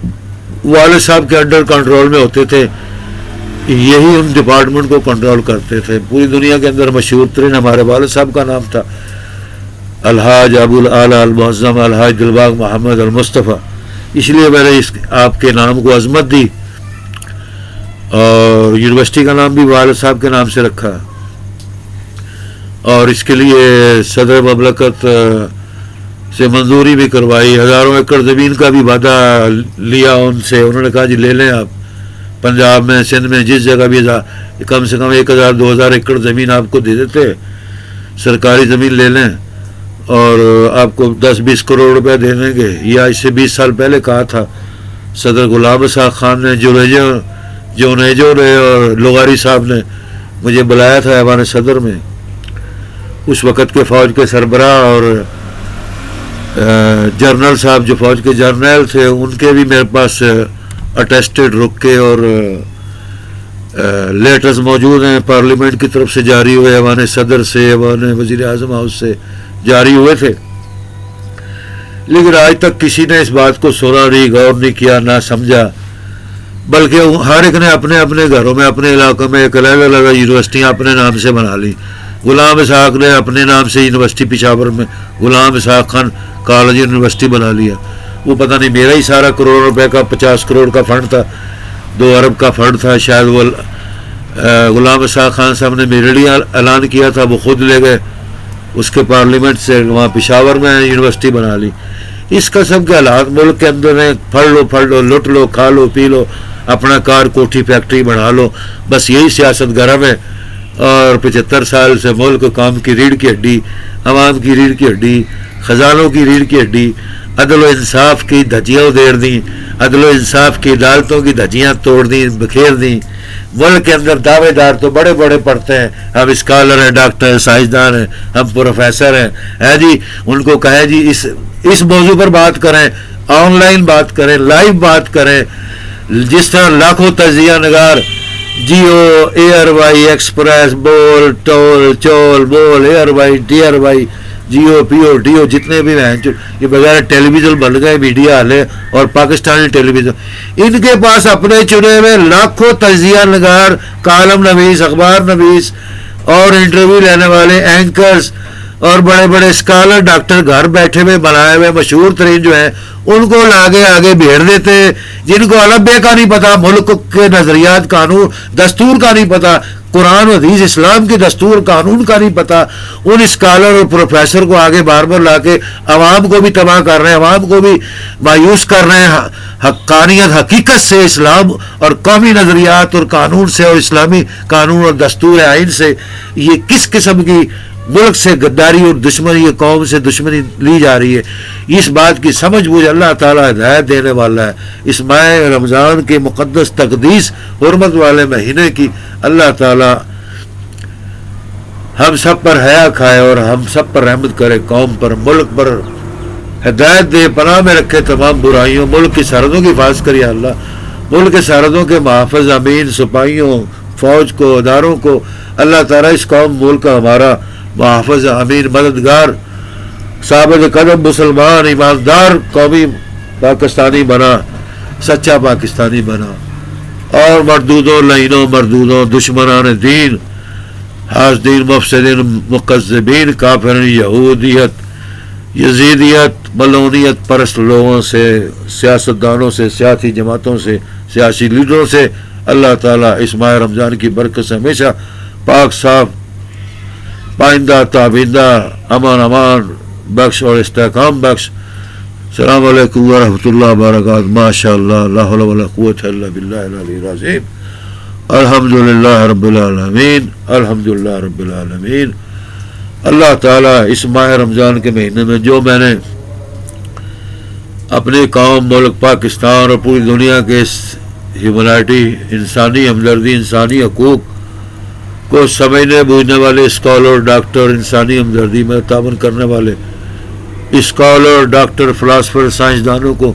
والد صاحب کے انڈر کنٹرول میں ہوتے تھے. یہی ان ڈپارٹمنٹ کو کنٹرول کرتے تھے. پوری دنیا کے اندر مشہور ترین ہمارے والد صاحب کا نام تھا الحاج ابو الاعلی المعظم الحاج دلباغ محمد المصطفیٰ، اس لیے میں نے آپ کے نام کو عظمت دی. اور یونیورسٹی کا نام بھی والد صاحب کے نام سے رکھا، اور اس کے لیے صدر مملکت سے منظوری بھی کروائی. ہزاروں ایکڑ زمین کا بھی وعدہ لیا ان سے. انہوں نے کہا جی لے لیں آپ، پنجاب میں سندھ میں جس جگہ بھی کم سے کم 1000-2000 ایکڑ زمین آپ کو دے دیتے، سرکاری زمین لے لیں اور آپ کو 10-20 کروڑ روپے دے دیں گے. یا اس سے 20 سال پہلے کہا تھا صدر غلام اسحاق خان نے، جونیجو نے اور لغاری صاحب نے مجھے بلایا تھا ایوان صدر میں. اس وقت کے فوج کے سربراہ اور جنرل صاحب جو فوج کے جرنیل تھے ان کے بھی میرے پاس اٹیسٹڈ رکے اور لیٹرز موجود ہیں، پارلیمنٹ کی طرف سے جاری ہوئے، ایوان صدر سے، ایوان وزیر اعظم ہاؤس سے جاری ہوئے تھے. لیکن آج تک کسی نے اس بات کو سنا نہیں، غور نہیں کیا، نہ سمجھا، بلکہ ہر ایک نے اپنے اپنے گھروں میں اپنے علاقوں میں ایک الگ الگ یونیورسٹیاں اپنے نام سے بنا لی. غلام اسحاق نے اپنے نام سے یونیورسٹی پشاور میں غلام اسحاق خان کالج یونیورسٹی بنا لیا. وہ پتہ نہیں میرا ہی سارا کروڑ روپے کا 50 کروڑ کا فنڈ تھا، 2 ارب کا فنڈ تھا شاید. وہ غلام اسحاق خان صاحب نے میرے لیے اعلان کیا تھا، وہ خود لے گئے اس کے پارلیمنٹ سے، وہاں پشاور میں یونیورسٹی بنا لی. اس قسم کے حالات ملک کے اندر ہیں. پھڑ لو، لٹ لو، کھا لو، پی لو، اپنا کار کوٹھی فیکٹری بنا لو، بس یہی سیاست گرم ہے. اور 75 سال سے ملک کام کی ریڑھ کی ہڈی، عوام کی ریڑھ کی ہڈی، خزانوں کی ریڑھ کی ہڈی، عدل و انصاف کی دھجیاں ادھیڑ دیں، عدل و انصاف کی عدالتوں کی دھجیاں توڑ دیں، بکھیر دیں. ملک کے اندر دعوے دار تو بڑے بڑے پڑھتے ہیں، ہم اسکالر ہیں، ڈاکٹر، سائنسدان ہیں، ہم پروفیسر ہیں جی. ان کو کہے جی اس موضوع پر بات کریں، آن لائن بات کریں، لائیو بات کریں. جس طرح لاکھوں تجزیہ نگار جیو، ایئر وائی، ایکسپریس، بول، ٹول، چول، بول، ایئر وائی، ڈیئر وائی، جیو، پیو، ڈیو، جتنے بھی ہیں یہ بغیر ٹیلی ویژن بن گئے میڈیا والے اور پاکستانی ٹیلی ویژن. ان کے پاس اپنے چنے ہوئے لاکھوں تجزیہ نگار، کالم نویس، اخبار نویس اور انٹرویو لینے والے اینکرز اور بڑے بڑے اسکالر ڈاکٹر گھر بیٹھے ہوئے بنائے ہوئے مشہور ترین جو ہیں ان کو آگے بھیڑ دیتے، جن کو البے کا نہیں پتا، ملک کے نظریات، قانون، دستور کا نہیں پتا، قرآن و حدیث اسلام کے دستور قانون کا نہیں پتا. ان اسکالر اور پروفیسر کو آگے بار بار لا کے عوام کو بھی تباہ کر رہے ہیں، عوام کو بھی مایوس کر رہے ہیں حقانیت، حقیقت سے، اسلام اور قومی نظریات اور قانون سے اور اسلامی قانون اور دستور آئین سے. یہ کس قسم کی ملک سے غداری اور دشمنی، قوم سے دشمنی لی جا رہی ہے. اس بات کی سمجھ بوجھ اللہ تعالیٰ ہدایت دینے والا ہے. اس ماہ رمضان کے مقدس تقدیس حرمت والے مہینے کی اللہ تعالیٰ ہم سب پر حیا کھائے اور ہم سب پر رحمت کرے، قوم پر، ملک پر ہدایت دے، پناہ میں رکھے تمام برائیوں. ملک کی سرحدوں کی حفاظت کریے اللہ، ملک کے سرحدوں کے محافظ، امین، سپاہیوں، فوج کو، اداروں کو اللہ تعالیٰ اس قوم ملک کا ہمارا محافظ، امین، مددگار، ثابت قدم مسلمان، ایماندار قومی پاکستانی بنا، سچا پاکستانی بنا. اور مردودوں، لعینوں، مردودوں، دشمنان دین، حاسدین، مفسدین، مکذبین، کافرین، یہودیت، یزیدیت ملونیت پرست لوگوں سے، سیاستدانوں سے، سیاسی جماعتوں سے، سیاسی لیڈروں سے اللہ تعالیٰ اس ماہ رمضان کی برکت سے ہمیشہ پاک صاف، پائندہ تابندہ، امان بخش اور استحکام بخش۔ السلام علیکم ورحمۃ اللہ وبرکاتہ۔ ماشاء اللہ، لا حول ولا قوۃ الا باللہ العلی العظیم۔ الحمد للہ رب العالمین، الحمد للہ رب العالمین۔ اللہ تعالیٰ اس ماہ رمضان کے مہینے میں جو میں نے اپنی قوم، ملک پاکستان اور پوری دنیا کے اس ہیومنائٹی، انسانی ہمدردی، انسانی حقوق کو سمجھنے بوجھنے والے اسکالر، ڈاکٹر، انسانی ہمدردی میں تعاون کرنے والے اسکالر، ڈاکٹر، فلاسفر، سائنسدانوں کو